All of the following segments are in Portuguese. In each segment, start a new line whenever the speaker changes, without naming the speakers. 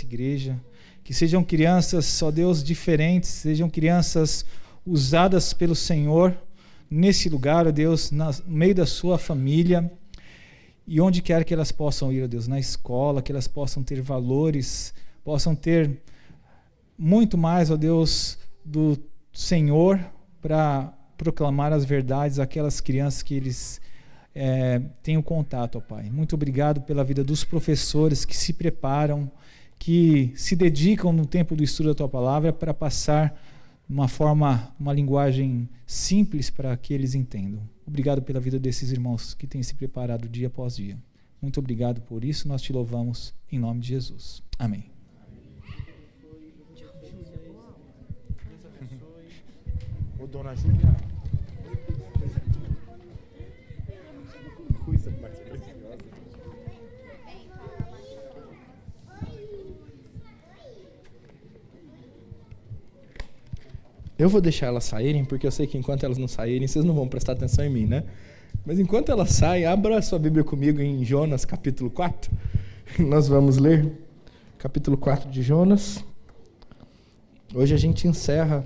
igreja, que sejam crianças, ó Deus, diferentes, sejam crianças usadas pelo Senhor nesse lugar, ó Deus, no meio da sua família, e onde quer que elas possam ir, ó Deus, na escola, que elas possam ter valores, possam ter muito mais, ó Deus, do Senhor para proclamar as verdades àquelas crianças que eles tenham contato, ó Pai. Muito obrigado pela vida dos professores que se preparam, que se dedicam no tempo do estudo da Tua Palavra para passar uma linguagem simples para que eles entendam. Obrigado pela vida desses irmãos que têm se preparado dia após dia. Muito obrigado por isso, nós te louvamos em nome de Jesus. Amém.
Ô, dona Júlia. Coisa mais preciosa. Eu vou deixar elas saírem, porque eu sei que enquanto elas não saírem, vocês não vão prestar atenção em mim, né? Mas enquanto elas saem, abra sua Bíblia comigo em Jonas, capítulo 4. Nós vamos ler capítulo 4 de Jonas. Hoje a gente encerra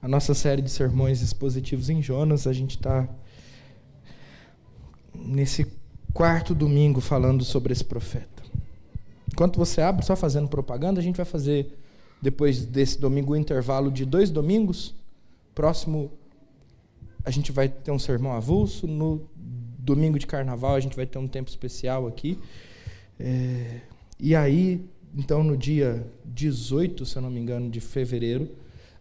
a nossa série de sermões expositivos em Jonas. A gente está nesse quarto domingo falando sobre esse profeta. Enquanto você abre, só fazendo propaganda, a gente vai fazer, depois desse domingo, um intervalo de 2 domingos. Próximo, a gente vai ter um sermão avulso. No domingo de carnaval, a gente vai ter um tempo especial aqui. E aí, então, no dia 18, se eu não me engano, de fevereiro,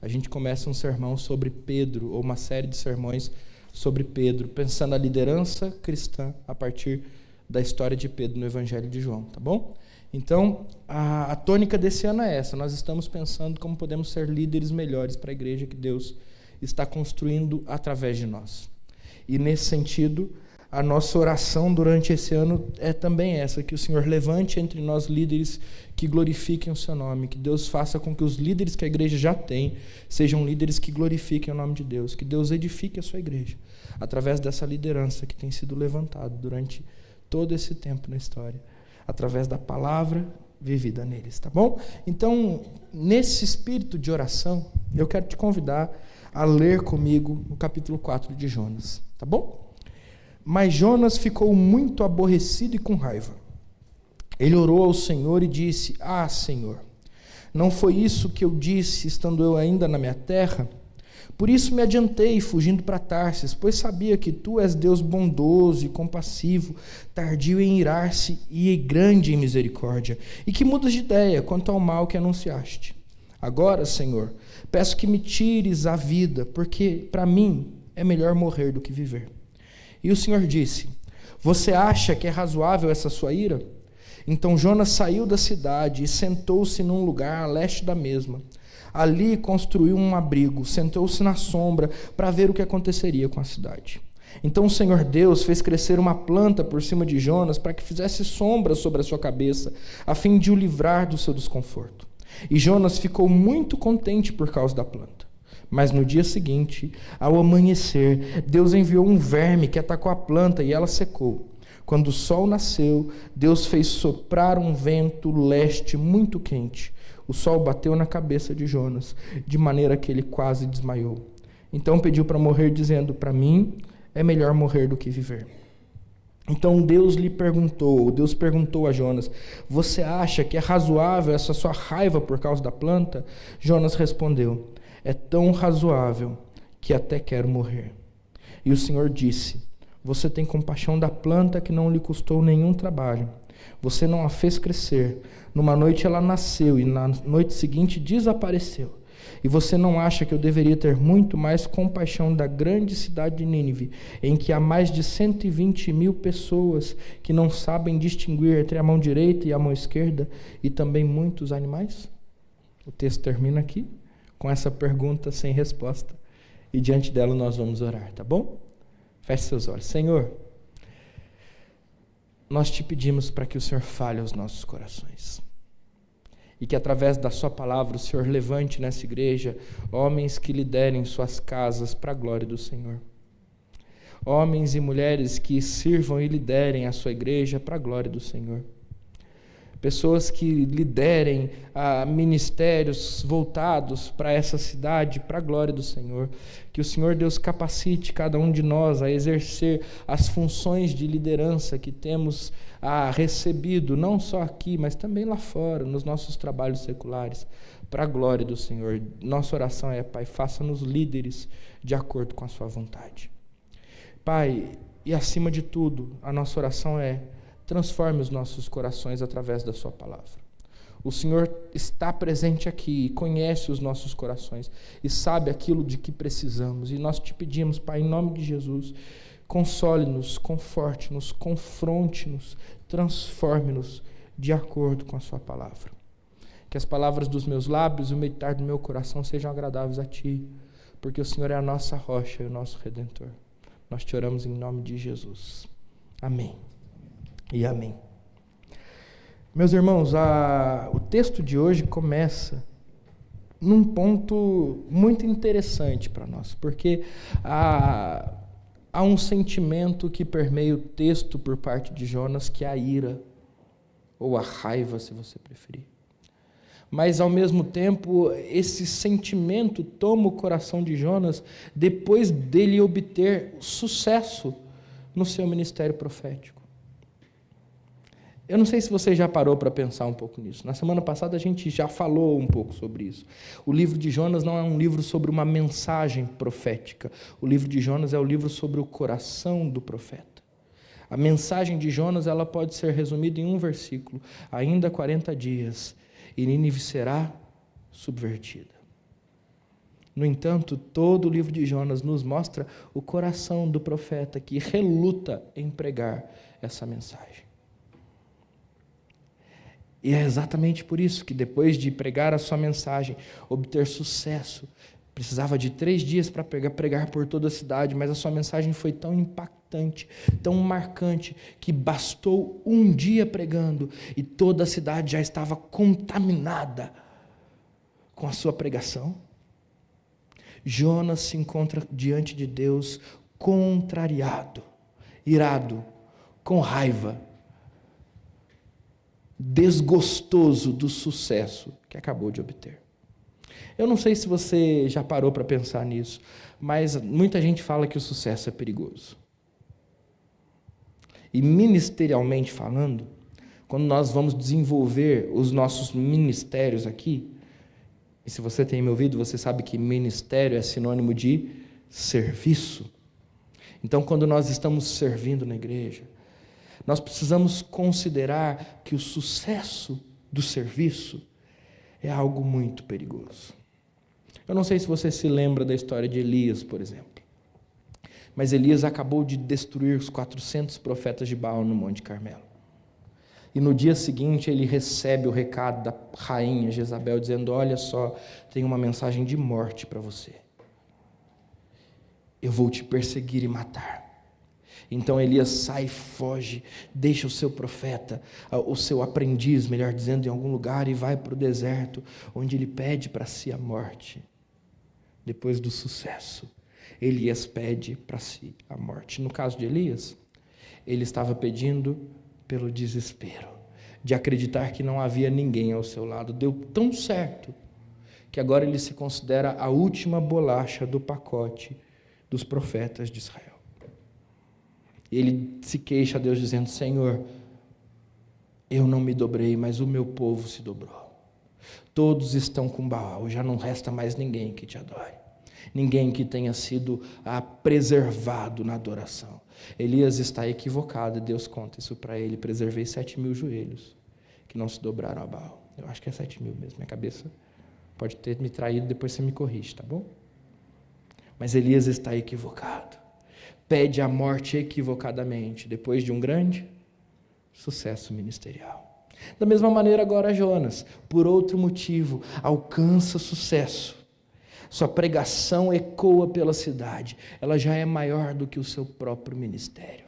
a gente começa um sermão sobre Pedro, ou uma série de sermões sobre Pedro, pensando a liderança cristã a partir da história de Pedro no Evangelho de João, tá bom? Então, a tônica desse ano é essa. Nós estamos pensando como podemos ser líderes melhores para a igreja que Deus está construindo através de nós. E, nesse sentido, a nossa oração durante esse ano é também essa, que o Senhor levante entre nós líderes que glorifiquem o seu nome, que Deus faça com que os líderes que a igreja já tem sejam líderes que glorifiquem o nome de Deus, que Deus edifique a sua igreja, através dessa liderança que tem sido levantada durante todo esse tempo na história, através da palavra vivida neles, tá bom? Então, nesse espírito de oração, eu quero te convidar a ler comigo o capítulo 4 de Jonas, tá bom? Mas Jonas ficou muito aborrecido e com raiva. Ele orou ao Senhor e disse: Ah, Senhor, não foi isso que eu disse, estando eu ainda na minha terra? Por isso me adiantei, fugindo para Tarsis, pois sabia que tu és Deus bondoso e compassivo, tardio em irar-se e grande em misericórdia, e que mudas de ideia quanto ao mal que anunciaste. Agora, Senhor, peço que me tires a vida, porque para mim é melhor morrer do que viver. E o Senhor disse: Você acha que é razoável essa sua ira? Então Jonas saiu da cidade e sentou-se num lugar a leste da mesma. Ali construiu um abrigo, sentou-se na sombra para ver o que aconteceria com a cidade. Então o Senhor Deus fez crescer uma planta por cima de Jonas para que fizesse sombra sobre a sua cabeça, a fim de o livrar do seu desconforto. E Jonas ficou muito contente por causa da planta. Mas no dia seguinte, ao amanhecer, Deus enviou um verme que atacou a planta e ela secou. Quando o sol nasceu, Deus fez soprar um vento leste muito quente. O sol bateu na cabeça de Jonas, de maneira que ele quase desmaiou. Então pediu para morrer, dizendo: Para mim é melhor morrer do que viver. Então Deus perguntou a Jonas: Você acha que é razoável essa sua raiva por causa da planta? Jonas respondeu: É tão razoável que até quero morrer. E o Senhor disse: Você tem compaixão da planta que não lhe custou nenhum trabalho. Você não a fez crescer. Numa noite ela nasceu e na noite seguinte desapareceu. E você não acha que eu deveria ter muito mais compaixão da grande cidade de Nínive, em que há mais de 120.000 pessoas que não sabem distinguir entre a mão direita e a mão esquerda, e também muitos animais? O texto termina aqui com essa pergunta sem resposta. E diante dela nós vamos orar, tá bom? Feche seus olhos. Senhor, nós te pedimos para que o Senhor fale aos nossos corações. E que através da sua palavra o Senhor levante nessa igreja homens que liderem suas casas para a glória do Senhor. Homens e mulheres que sirvam e liderem a sua igreja para a glória do Senhor. pessoas que liderem ministérios voltados para essa cidade, para a glória do Senhor. Que o Senhor Deus capacite cada um de nós a exercer as funções de liderança que temos recebido, não só aqui, mas também lá fora, nos nossos trabalhos seculares, para a glória do Senhor. Nossa oração é: Pai, faça-nos líderes de acordo com a sua vontade. Pai, e acima de tudo, a nossa oração é: transforme os nossos corações através da sua palavra. O Senhor está presente aqui, conhece os nossos corações e sabe aquilo de que precisamos. E nós te pedimos, Pai, em nome de Jesus, console-nos, conforte-nos, confronte-nos, transforme-nos de acordo com a sua palavra. Que as palavras dos meus lábios e o meditar do meu coração sejam agradáveis a Ti, porque o Senhor é a nossa rocha e o nosso Redentor. Nós te oramos em nome de Jesus. Amém. E amém. Meus irmãos, o texto de hoje começa num ponto muito interessante para nós, porque há um sentimento que permeia o texto por parte de Jonas, que é a ira, ou a raiva, se você preferir. Mas, ao mesmo tempo, esse sentimento toma o coração de Jonas depois dele obter sucesso no seu ministério profético. Eu não sei se você já parou para pensar um pouco nisso. Na semana passada a gente já falou um pouco sobre isso. O livro de Jonas não é um livro sobre uma mensagem profética. O livro de Jonas é o livro sobre o coração do profeta. A mensagem de Jonas, ela pode ser resumida em um versículo: ainda 40 dias e Nínive será subvertida. No entanto, todo o livro de Jonas nos mostra o coração do profeta que reluta em pregar essa mensagem. E é exatamente por isso que, depois de pregar a sua mensagem, obter sucesso, precisava de 3 dias para pregar por toda a cidade, mas a sua mensagem foi tão impactante, tão marcante, que bastou um dia pregando e toda a cidade já estava contaminada com a sua pregação. Jonas se encontra diante de Deus contrariado, irado, com raiva, desgostoso do sucesso que acabou de obter. Eu não sei se você já parou para pensar nisso, mas muita gente fala que o sucesso é perigoso. E ministerialmente falando, quando nós vamos desenvolver os nossos ministérios aqui, e se você tem me ouvido, você sabe que ministério é sinônimo de serviço. Então, quando nós estamos servindo na igreja, nós precisamos considerar que o sucesso do serviço é algo muito perigoso. Eu não sei se você se lembra da história de Elias, por exemplo. Mas Elias acabou de destruir os 400 profetas de Baal no Monte Carmelo. E no dia seguinte ele recebe o recado da rainha Jezabel dizendo: olha só, tem uma mensagem de morte para você. Eu vou te perseguir e matar. Então Elias sai, foge, deixa o seu profeta, o seu aprendiz, melhor dizendo, em algum lugar, e vai para o deserto, onde ele pede para si a morte. Depois do sucesso, Elias pede para si a morte. No caso de Elias, ele estava pedindo pelo desespero, de acreditar que não havia ninguém ao seu lado. Deu tão certo, que agora ele se considera a última bolacha do pacote dos profetas de Israel. Ele se queixa a Deus dizendo: Senhor, eu não me dobrei, mas o meu povo se dobrou. Todos estão com Baal, já não resta mais ninguém que te adore. Ninguém que tenha sido preservado na adoração. Elias está equivocado, e Deus conta isso para ele: preservei 7.000 joelhos que não se dobraram a Baal. Eu acho que é 7.000 mesmo, minha cabeça pode ter me traído, depois você me corrige, tá bom? Mas Elias está equivocado. Pede a morte equivocadamente, depois de um grande sucesso ministerial. Da mesma maneira agora Jonas, por outro motivo, alcança sucesso. Sua pregação ecoa pela cidade, ela já é maior do que o seu próprio ministério.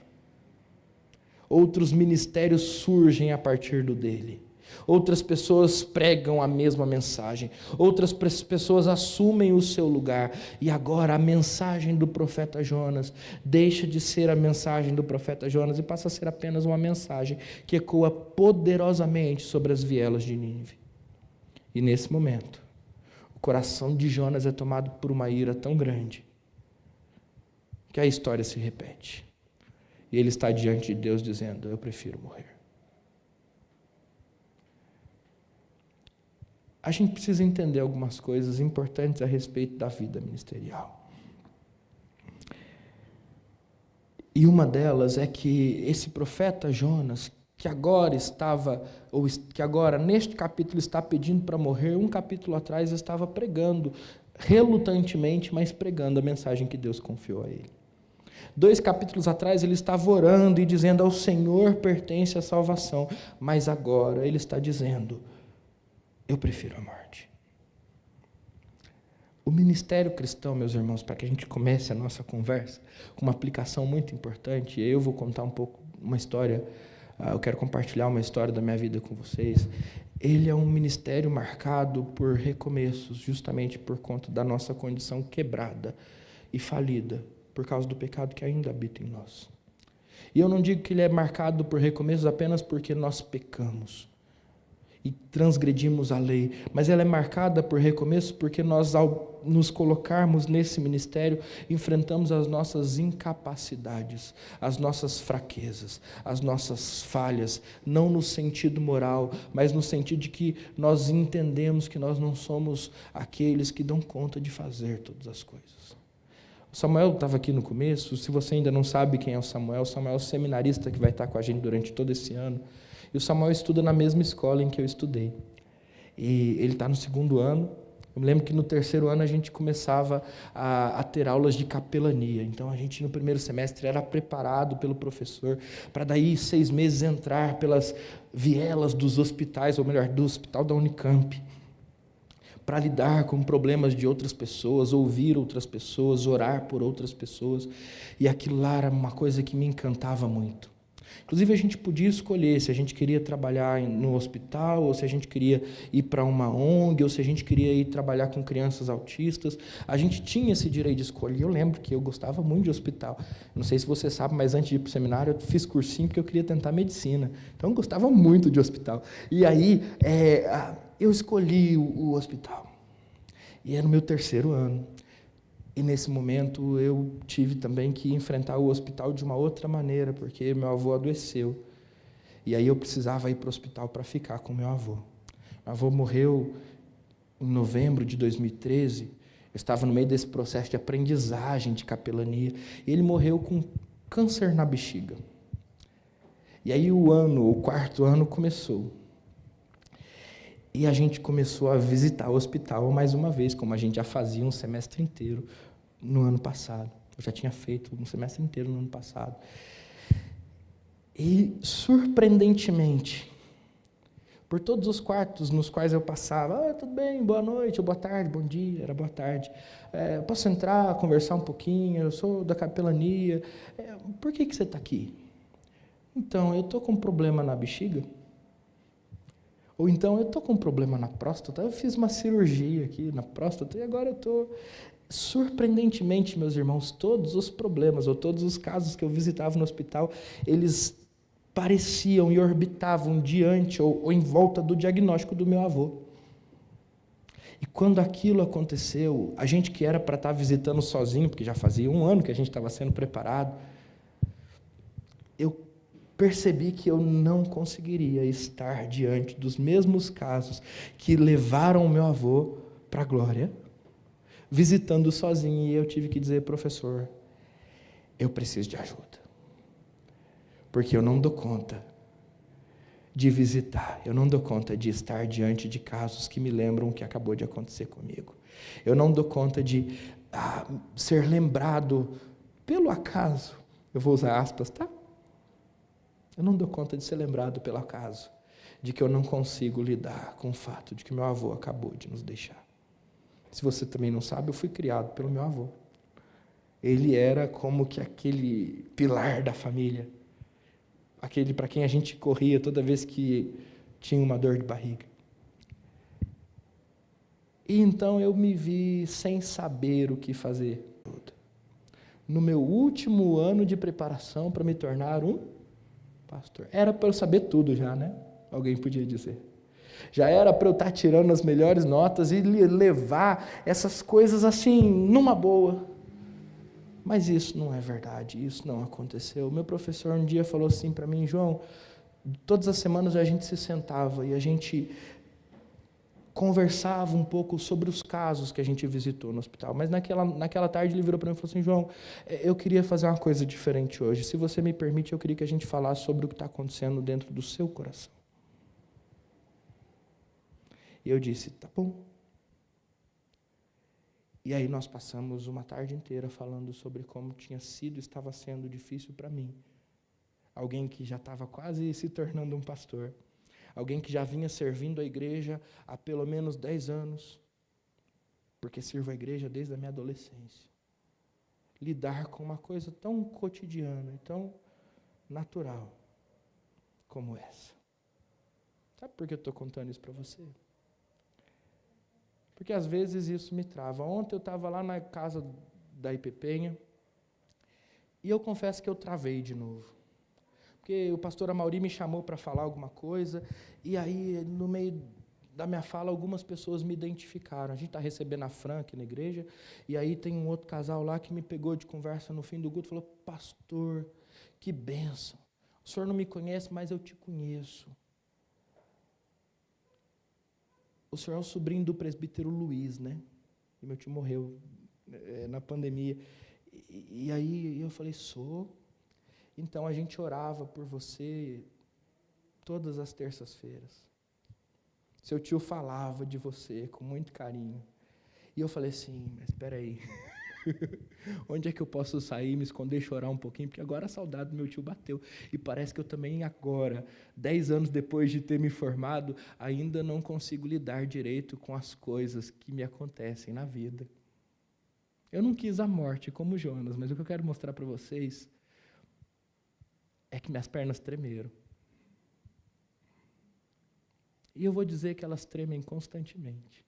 Outros ministérios surgem a partir do dele. Outras pessoas pregam a mesma mensagem. Outras pessoas assumem o seu lugar. E agora a mensagem do profeta Jonas deixa de ser a mensagem do profeta Jonas e passa a ser apenas uma mensagem que ecoa poderosamente sobre as vielas de Nínive. E nesse momento, o coração de Jonas é tomado por uma ira tão grande que a história se repete. E ele está diante de Deus dizendo: eu prefiro morrer. A gente precisa entender algumas coisas importantes a respeito da vida ministerial. E uma delas é que esse profeta Jonas, que agora neste capítulo está pedindo para morrer, um capítulo atrás estava pregando, relutantemente, mas pregando a mensagem que Deus confiou a ele. 2 capítulos atrás ele estava orando e dizendo: ao Senhor pertence a salvação, mas agora ele está dizendo: eu prefiro a morte. O ministério cristão, meus irmãos, para que a gente comece a nossa conversa, com uma aplicação muito importante, eu vou contar um pouco uma história, eu quero compartilhar uma história da minha vida com vocês. Ele é um ministério marcado por recomeços, justamente por conta da nossa condição quebrada e falida, por causa do pecado que ainda habita em nós. E eu não digo que ele é marcado por recomeços apenas porque nós pecamos e transgredimos a lei, mas ela é marcada por recomeços porque nós, ao nos colocarmos nesse ministério, enfrentamos as nossas incapacidades, as nossas fraquezas, as nossas falhas, não no sentido moral, mas no sentido de que nós entendemos que nós não somos aqueles que dão conta de fazer todas as coisas. O Samuel estava aqui no começo. Se você ainda não sabe quem é o Samuel é o seminarista que vai estar com a gente durante todo esse ano. E o Samuel estuda na mesma escola em que eu estudei. E ele está no 2º ano. Eu me lembro que no 3º ano a gente começava a ter aulas de capelania. Então a gente no primeiro semestre era preparado pelo professor para daí 6 meses entrar pelas vielas dos hospitais, ou melhor, do hospital da Unicamp, para lidar com problemas de outras pessoas, ouvir outras pessoas, orar por outras pessoas. E aquilo lá era uma coisa que me encantava muito. Inclusive, a gente podia escolher se a gente queria trabalhar no hospital, ou se a gente queria ir para uma ONG, ou se a gente queria ir trabalhar com crianças autistas. A gente tinha esse direito de escolha. E eu lembro que eu gostava muito de hospital. Não sei se você sabe, mas antes de ir para o seminário, eu fiz cursinho porque eu queria tentar medicina. Então, eu gostava muito de hospital. E aí, eu escolhi o hospital. E era no meu 3º ano. E nesse momento eu tive também que enfrentar o hospital de uma outra maneira, porque meu avô adoeceu. E aí eu precisava ir para o hospital para ficar com meu avô. Meu avô morreu em novembro de 2013. Eu estava no meio desse processo de aprendizagem de capelania. E ele morreu com câncer na bexiga. E aí o 4º ano começou. E a gente começou a visitar o hospital mais uma vez, como a gente já fazia um semestre inteiro no ano passado. Eu já tinha feito um semestre inteiro no ano passado. E, surpreendentemente, por todos os quartos nos quais eu passava, tudo bem, boa noite, ou boa tarde, bom dia, era boa tarde. Posso entrar, conversar um pouquinho? Eu sou da capelania. Por que você está aqui? Então, eu estou com um problema na bexiga. Ou então, eu estou com um problema na próstata, eu fiz uma cirurgia aqui na próstata e agora eu estou... Surpreendentemente, meus irmãos, todos os problemas ou todos os casos que eu visitava no hospital, eles pareciam e orbitavam diante ou em volta do diagnóstico do meu avô. E quando aquilo aconteceu, a gente que era para estar visitando sozinho, porque já fazia 1 ano que a gente estava sendo preparado, eu percebi que eu não conseguiria estar diante dos mesmos casos que levaram o meu avô para a glória, visitando sozinho, e eu tive que dizer: professor, eu preciso de ajuda, porque eu não dou conta de visitar, eu não dou conta de estar diante de casos que me lembram o que acabou de acontecer comigo, eu não dou conta de ser lembrado pelo acaso, eu vou usar aspas, tá? Eu não dou conta de ser lembrado pelo acaso, de que eu não consigo lidar com o fato de que meu avô acabou de nos deixar. Se você também não sabe, eu fui criado pelo meu avô. Ele era como que aquele pilar da família, aquele para quem a gente corria toda vez que tinha uma dor de barriga. E então eu me vi sem saber o que fazer. No meu último ano de preparação para me tornar um pastor. Era para eu saber tudo já, né? Alguém podia dizer. Já era para eu estar tirando as melhores notas e levar essas coisas assim, numa boa. Mas isso não é verdade, isso não aconteceu. Meu professor um dia falou assim para mim: João, todas as semanas a gente se sentava e a gente conversava um pouco sobre os casos que a gente visitou no hospital. Mas naquela tarde ele virou para mim e falou assim: João, eu queria fazer uma coisa diferente hoje. Se você me permite, eu queria que a gente falasse sobre o que está acontecendo dentro do seu coração. E eu disse: tá bom. E aí nós passamos uma tarde inteira falando sobre como estava sendo difícil para mim. Alguém que já estava quase se tornando um pastor. Alguém que já vinha servindo a igreja há pelo menos 10 anos. Porque sirvo a igreja desde a minha adolescência. Lidar com uma coisa tão cotidiana e tão natural como essa. Sabe por que eu estou contando isso para você? Porque às vezes isso me trava. Ontem eu estava lá na casa da Ipepenha e eu confesso que eu travei de novo. Porque o pastor Amauri me chamou para falar alguma coisa e aí no meio da minha fala algumas pessoas me identificaram. A gente está recebendo a Fran aqui na igreja e aí tem um outro casal lá que me pegou de conversa no fim do culto e falou: pastor, que bênção. O senhor não me conhece, mas eu te conheço. O senhor é o sobrinho do presbítero Luiz, né? E meu tio morreu na pandemia. E aí eu falei: sou. Então a gente orava por você todas as terças-feiras. Seu tio falava de você com muito carinho. E eu falei assim: mas espera aí. Onde é que eu posso sair, me esconder e chorar um pouquinho? Porque agora a saudade do meu tio bateu. E parece que eu também agora, 10 anos depois de ter me formado, ainda não consigo lidar direito com as coisas que me acontecem na vida. Eu não quis a morte como Jonas, mas o que eu quero mostrar para vocês é que minhas pernas tremeram. E eu vou dizer que elas tremem constantemente.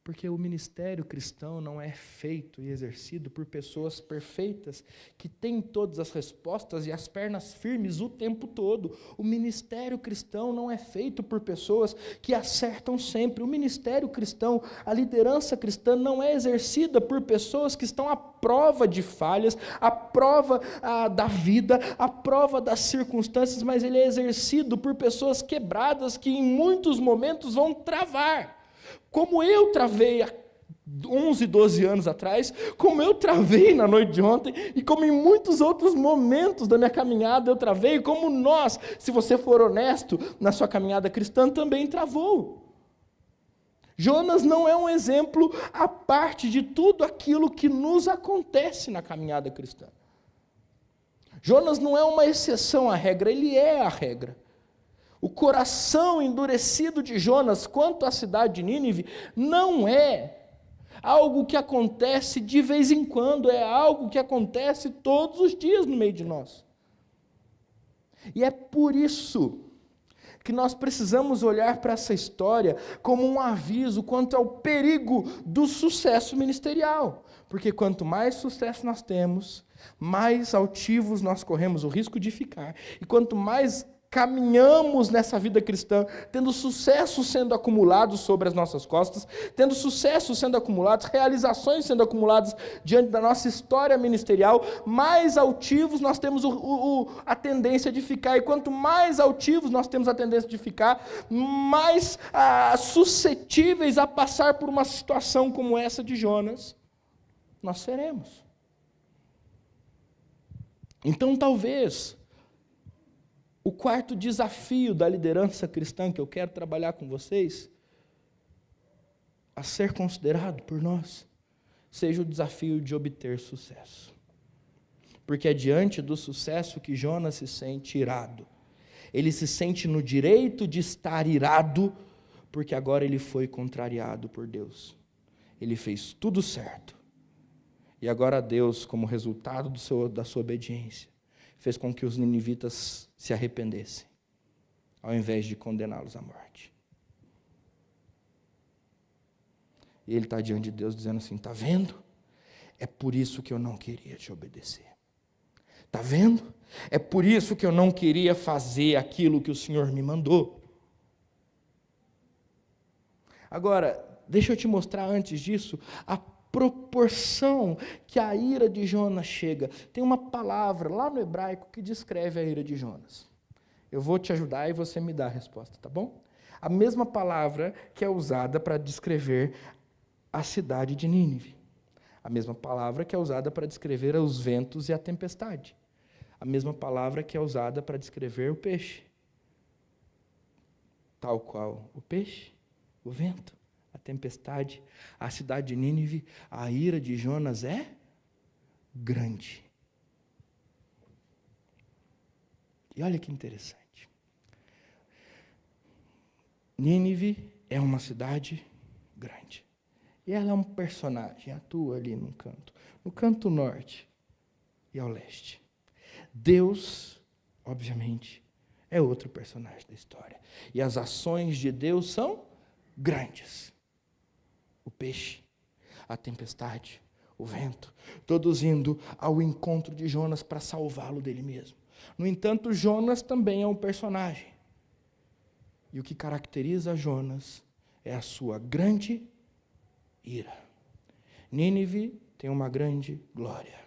Porque o ministério cristão não é feito e exercido por pessoas perfeitas que têm todas as respostas e as pernas firmes o tempo todo. O ministério cristão não é feito por pessoas que acertam sempre. O ministério cristão, a liderança cristã não é exercida por pessoas que estão à prova de falhas, à prova da vida, à prova das circunstâncias, mas ele é exercido por pessoas quebradas que em muitos momentos vão travar. Como eu travei há 11, 12 anos atrás, como eu travei na noite de ontem, e como em muitos outros momentos da minha caminhada eu travei, como nós, se você for honesto, na sua caminhada cristã também travou. Jonas não é um exemplo à parte de tudo aquilo que nos acontece na caminhada cristã. Jonas não é uma exceção à regra, ele é a regra. O coração endurecido de Jonas quanto à cidade de Nínive não é algo que acontece de vez em quando, é algo que acontece todos os dias no meio de nós. E é por isso que nós precisamos olhar para essa história como um aviso quanto ao perigo do sucesso ministerial. Porque quanto mais sucesso nós temos, mais altivos nós corremos o risco de ficar. E quanto mais caminhamos nessa vida cristã, tendo sucesso sendo acumulado sobre as nossas costas, tendo sucesso sendo acumulados, realizações sendo acumuladas diante da nossa história ministerial, mais altivos nós temos a tendência de ficar. E quanto mais altivos nós temos a tendência de ficar, mais suscetíveis a passar por uma situação como essa de Jonas, nós seremos. Então, talvez o quarto desafio da liderança cristã que eu quero trabalhar com vocês, a ser considerado por nós, seja o desafio de obter sucesso. Porque é diante do sucesso que Jonas se sente irado. Ele se sente no direito de estar irado, porque agora ele foi contrariado por Deus. Ele fez tudo certo. E agora Deus, como resultado da sua obediência, fez com que os ninivitas se arrependessem. ao invés de condená-los à morte. E ele está diante de Deus dizendo assim, está vendo? É por isso que eu não queria te obedecer. Está vendo? É por isso que eu não queria fazer aquilo que o Senhor me mandou. Agora, deixa eu te mostrar antes disso a proporção que a ira de Jonas chega. Tem uma palavra lá no hebraico que descreve a ira de Jonas. Eu vou te ajudar e você me dá a resposta, tá bom? A mesma palavra que é usada para descrever a cidade de Nínive. A mesma palavra que é usada para descrever os ventos e a tempestade. A mesma palavra que é usada para descrever o peixe. Tal qual o peixe, o vento, a tempestade, a cidade de Nínive, a ira de Jonas é grande. E olha que interessante. Nínive é uma cidade grande. E ela é um personagem, atua ali no canto norte e ao leste. Deus, obviamente, é outro personagem da história. E as ações de Deus são grandes. O peixe, a tempestade, o vento, todos indo ao encontro de Jonas para salvá-lo dele mesmo. No entanto, Jonas também é um personagem. E o que caracteriza Jonas é a sua grande ira. Nínive tem uma grande glória.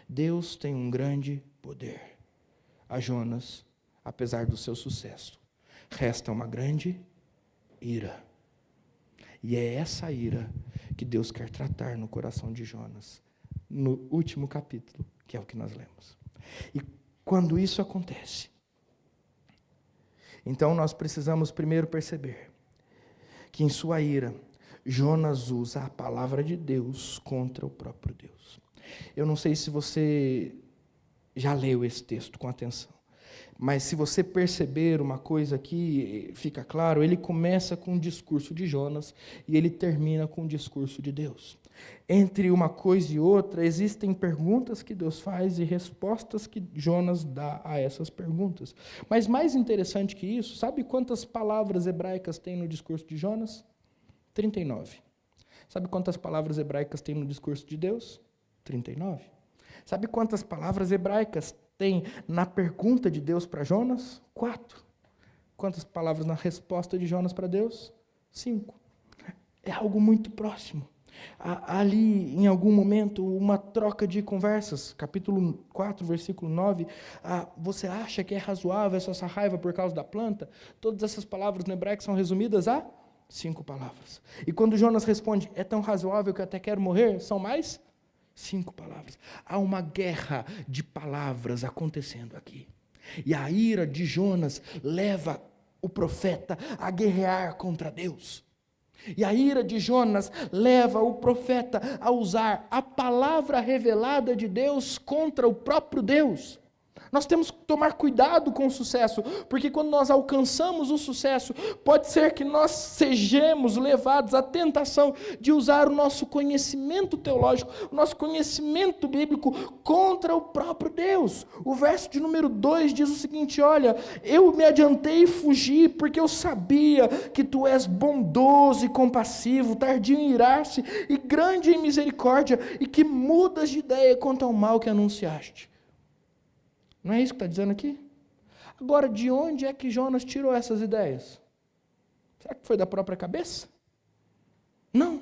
Deus tem um grande poder. A Jonas, apesar do seu sucesso, resta uma grande ira. E é essa ira que Deus quer tratar no coração de Jonas, no último capítulo, que é o que nós lemos. E quando isso acontece, então nós precisamos primeiro perceber que em sua ira, Jonas usa a palavra de Deus contra o próprio Deus. Eu não sei se você já leu esse texto com atenção, mas se você perceber uma coisa aqui, fica claro, ele começa com o discurso de Jonas e ele termina com o discurso de Deus. Entre uma coisa e outra, existem perguntas que Deus faz e respostas que Jonas dá a essas perguntas. Mas mais interessante que isso, sabe quantas palavras hebraicas tem no discurso de Jonas? 39. Sabe quantas palavras hebraicas tem no discurso de Deus? 39. Sabe quantas palavras hebraicas tem na pergunta de Deus para Jonas? 4. Quantas palavras na resposta de Jonas para Deus? 5. É algo muito próximo. Ali, em algum momento, uma troca de conversas, capítulo 4, versículo 9, você acha que é razoável essa raiva por causa da planta? Todas essas palavras no hebraico são resumidas a 5 palavras. E quando Jonas responde, é tão razoável que eu até quero morrer, são mais 5 palavras. Há uma guerra de palavras acontecendo aqui. E a ira de Jonas leva o profeta a guerrear contra Deus. E a ira de Jonas leva o profeta a usar a palavra revelada de Deus contra o próprio Deus. Nós temos que tomar cuidado com o sucesso, porque quando nós alcançamos o sucesso, pode ser que nós sejamos levados à tentação de usar o nosso conhecimento teológico, o nosso conhecimento bíblico contra o próprio Deus. O verso de número 2 diz o seguinte, olha, eu me adiantei e fugi, porque eu sabia que tu és bondoso e compassivo, tardio em irar-se e grande em misericórdia, e que mudas de ideia quanto ao mal que anunciaste. Não é isso que está dizendo aqui? Agora, de onde é que Jonas tirou essas ideias? Será que foi da própria cabeça? Não.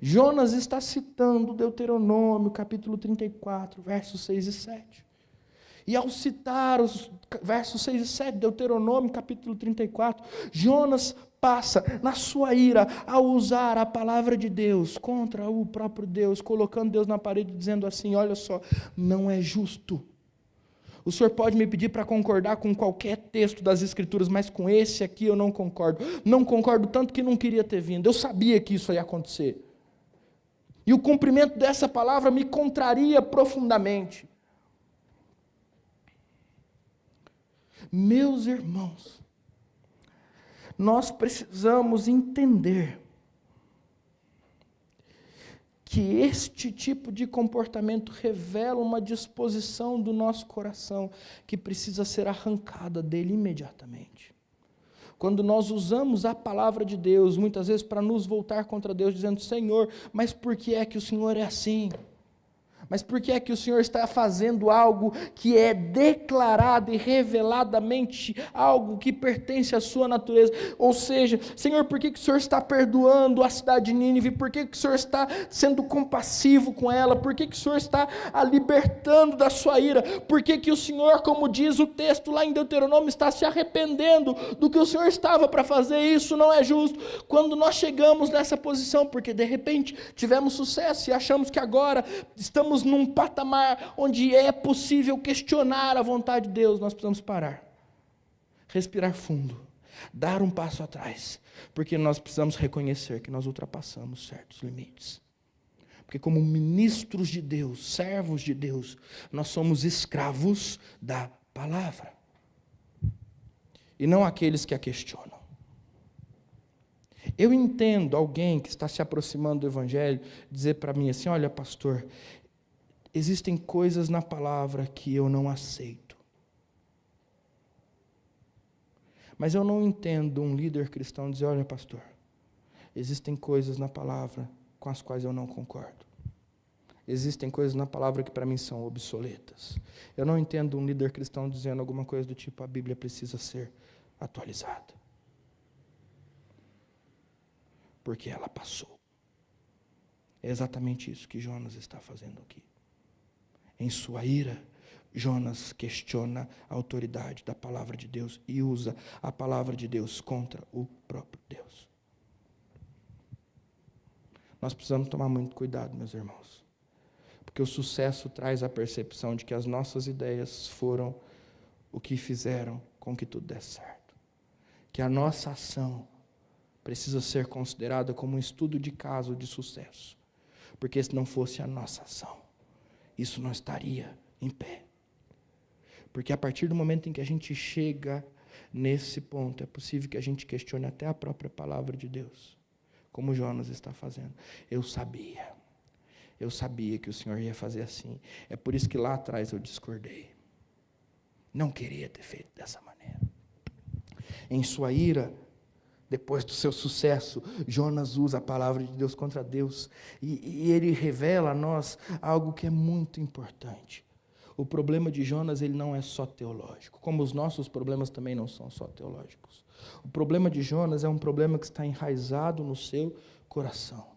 Jonas está citando Deuteronômio, capítulo 34, versos 6 e 7. E ao citar os versos 6 e 7, Deuteronômio, capítulo 34, Jonas passa, na sua ira, a usar a palavra de Deus contra o próprio Deus, colocando Deus na parede, dizendo assim, olha só, não é justo. O senhor pode me pedir para concordar com qualquer texto das Escrituras, mas com esse aqui eu não concordo. Não concordo tanto que não queria ter vindo. Eu sabia que isso ia acontecer. E o cumprimento dessa palavra me contraria profundamente. Meus irmãos, nós precisamos entender que este tipo de comportamento revela uma disposição do nosso coração que precisa ser arrancada dele imediatamente. quando nós usamos a palavra de Deus, muitas vezes para nos voltar contra Deus, dizendo: Senhor, mas por que é que o Senhor é assim? Mas por que é que o Senhor está fazendo algo que é declarado e reveladamente algo que pertence à sua natureza? Ou seja, Senhor, por que que o Senhor está perdoando a cidade de Nínive? Por que que o Senhor está sendo compassivo com ela? Por que que o Senhor está a libertando da sua ira? Por que que o Senhor, como diz o texto lá em Deuteronômio, está se arrependendo do que o Senhor estava para fazer? Isso não é justo. Quando nós chegamos nessa posição, porque de repente tivemos sucesso e achamos que agora estamos num patamar onde é possível questionar a vontade de Deus, nós precisamos parar, respirar fundo, dar um passo atrás, porque nós precisamos reconhecer que nós ultrapassamos certos limites. Porque como ministros de Deus, servos de Deus, nós somos escravos da palavra, e não aqueles que a questionam. Eu entendo alguém que está se aproximando do Evangelho dizer para mim assim: olha, pastor, existem coisas na palavra que eu não aceito. Mas eu não entendo um líder cristão dizer: olha, pastor, existem coisas na palavra com as quais eu não concordo. Existem coisas na palavra que para mim são obsoletas. Eu não entendo um líder cristão dizendo alguma coisa do tipo: a Bíblia precisa ser atualizada, porque ela passou. É exatamente isso que Jonas está fazendo aqui. Em sua ira, Jonas questiona a autoridade da palavra de Deus e usa a palavra de Deus contra o próprio Deus. Nós precisamos tomar muito cuidado, meus irmãos, porque o sucesso traz a percepção de que as nossas ideias foram o que fizeram com que tudo desse certo. Que a nossa ação precisa ser considerada como um estudo de caso de sucesso, porque se não fosse a nossa ação, isso não estaria em pé. Porque a partir do momento em que a gente chega nesse ponto, é possível que a gente questione até a própria palavra de Deus, como Jonas está fazendo. Eu sabia que o Senhor ia fazer assim. É por isso que lá atrás eu discordei. Não queria ter feito dessa maneira. Em sua ira, depois do seu sucesso, Jonas usa a palavra de Deus contra Deus. E ele revela a nós algo que é muito importante. O problema de Jonas, ele não é só teológico, como os nossos problemas também não são só teológicos. O problema de Jonas é um problema que está enraizado no seu coração.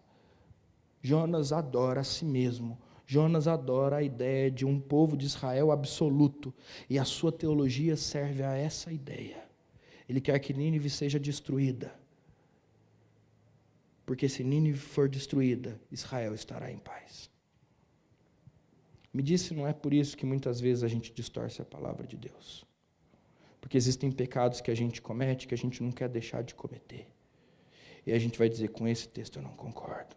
Jonas adora a si mesmo. Jonas adora a ideia de um povo de Israel absoluto. E a sua teologia serve a essa ideia. Ele quer que Nínive seja destruída. Porque se Nínive for destruída, Israel estará em paz. Me disse, não é por isso que muitas vezes a gente distorce a palavra de Deus. Porque existem pecados que a gente comete que a gente não quer deixar de cometer. E a gente vai dizer: com esse texto eu não concordo.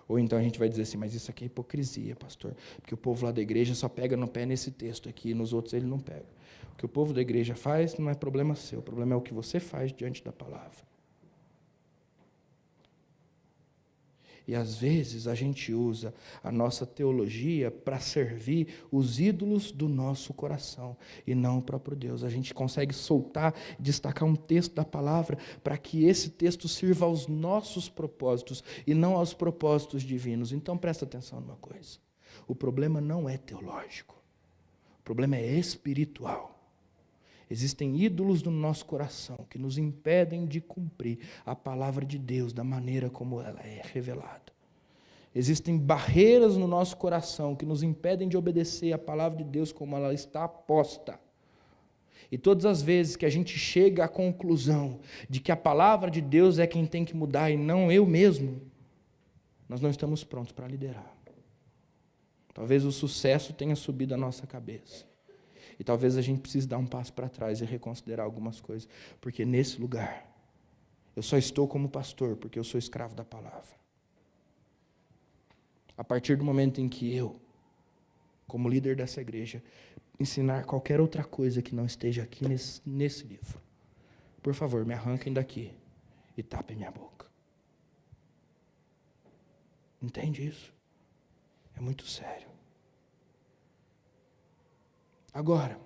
Ou então a gente vai dizer assim: mas isso aqui é hipocrisia, pastor. Porque o povo lá da igreja só pega no pé nesse texto aqui, e nos outros ele não pega. O que o povo da igreja faz não é problema seu, o problema é o que você faz diante da palavra. E às vezes a gente usa a nossa teologia para servir os ídolos do nosso coração e não o próprio Deus. A gente consegue soltar, destacar um texto da palavra para que esse texto sirva aos nossos propósitos e não aos propósitos divinos. Então presta atenção numa coisa: o problema não é teológico, o problema é espiritual. Existem ídolos no nosso coração que nos impedem de cumprir a palavra de Deus da maneira como ela é revelada. Existem barreiras no nosso coração que nos impedem de obedecer a palavra de Deus como ela está posta. E todas as vezes que a gente chega à conclusão de que a palavra de Deus é quem tem que mudar e não eu mesmo, nós não estamos prontos para liderar. Talvez o sucesso tenha subido à nossa cabeça. E talvez a gente precise dar um passo para trás e reconsiderar algumas coisas. Porque nesse lugar, eu só estou como pastor porque eu sou escravo da palavra. A partir do momento em que eu, como líder dessa igreja, ensinar qualquer outra coisa que não esteja aqui nesse livro, por favor, me arranquem daqui e tapem minha boca. Entende isso? É muito sério. Agora,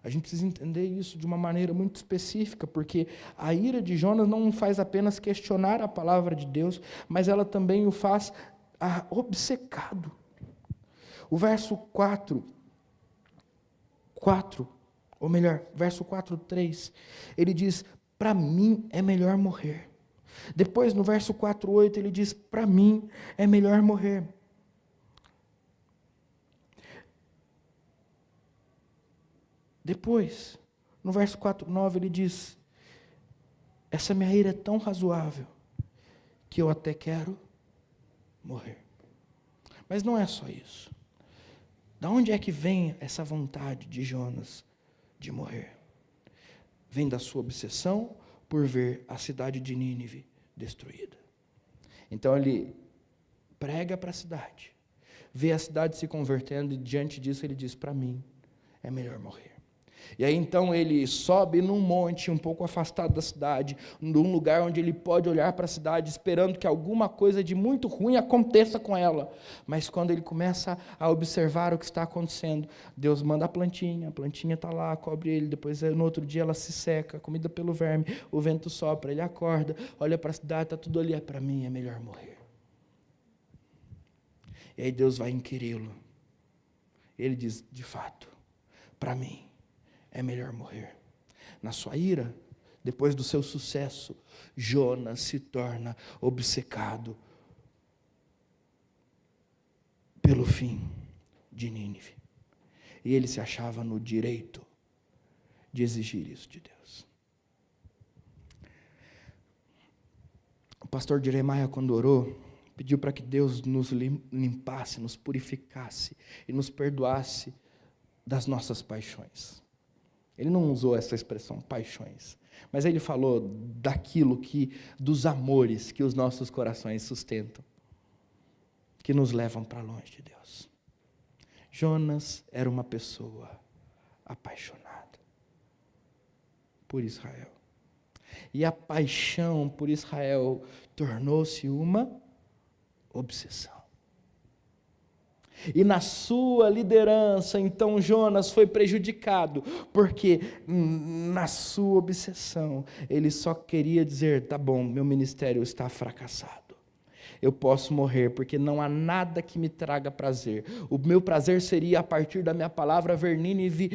A gente precisa entender isso de uma maneira muito específica, porque a ira de Jonas não faz apenas questionar a palavra de Deus, mas ela também o faz obcecado. O verso 4, ou melhor, verso 4:3, ele diz: para mim é melhor morrer. Depois, no verso 4:8, ele diz: para mim é melhor morrer. Depois, no verso 4:9, ele diz: essa minha ira é tão razoável que eu até quero morrer. Mas não é só isso. Da onde é que vem essa vontade de Jonas de morrer? Vem da sua obsessão por ver a cidade de Nínive destruída. Então ele prega para a cidade, vê a cidade se convertendo, e diante disso ele diz: para mim é melhor morrer. E aí então ele sobe num monte um pouco afastado da cidade, num lugar onde ele pode olhar para a cidade, esperando que alguma coisa de muito ruim aconteça com ela. Mas quando ele começa a observar o que está acontecendo, Deus manda a plantinha está lá, cobre ele, depois no outro dia ela se seca, comida pelo verme, o vento sopra, ele acorda, olha para a cidade, está tudo ali, para mim é melhor morrer. E aí Deus vai inquiri-lo. Ele diz: de fato, para mim é melhor morrer. Na sua ira, depois do seu sucesso, Jonas se torna obcecado pelo fim de Nínive. E ele se achava no direito de exigir isso de Deus. O pastor Jeremias, quando orou, pediu para que Deus nos limpasse, nos purificasse e nos perdoasse das nossas paixões. Ele não usou essa expressão, paixões, mas ele falou dos amores que os nossos corações sustentam, que nos levam para longe de Deus. Jonas era uma pessoa apaixonada por Israel. E a paixão por Israel tornou-se uma obsessão. E na sua liderança, então Jonas foi prejudicado, porque na sua obsessão, ele só queria dizer: tá bom, meu ministério está fracassado. Eu posso morrer, porque não há nada que me traga prazer. O meu prazer seria, a partir da minha palavra, ver Nínive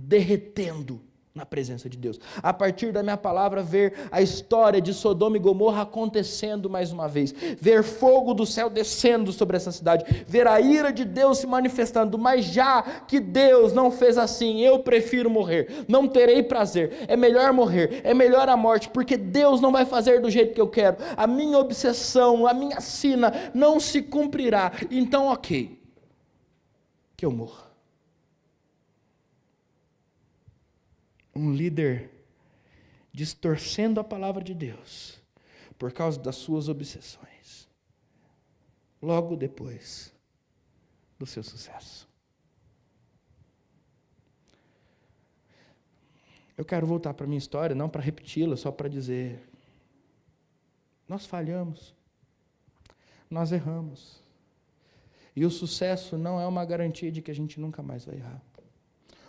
derretendo na presença de Deus. A partir da minha palavra, ver a história de Sodoma e Gomorra acontecendo mais uma vez. Ver fogo do céu descendo sobre essa cidade. Ver a ira de Deus se manifestando. Mas já que Deus não fez assim, eu prefiro morrer. Não terei prazer. É melhor morrer. É melhor a morte, porque Deus não vai fazer do jeito que eu quero. A minha obsessão, a minha sina não se cumprirá. Então, ok, que eu morra. Um líder distorcendo a palavra de Deus por causa das suas obsessões, logo depois do seu sucesso. Eu quero voltar para a minha história, não para repeti-la, só para dizer: nós falhamos, nós erramos, e o sucesso não é uma garantia de que a gente nunca mais vai errar.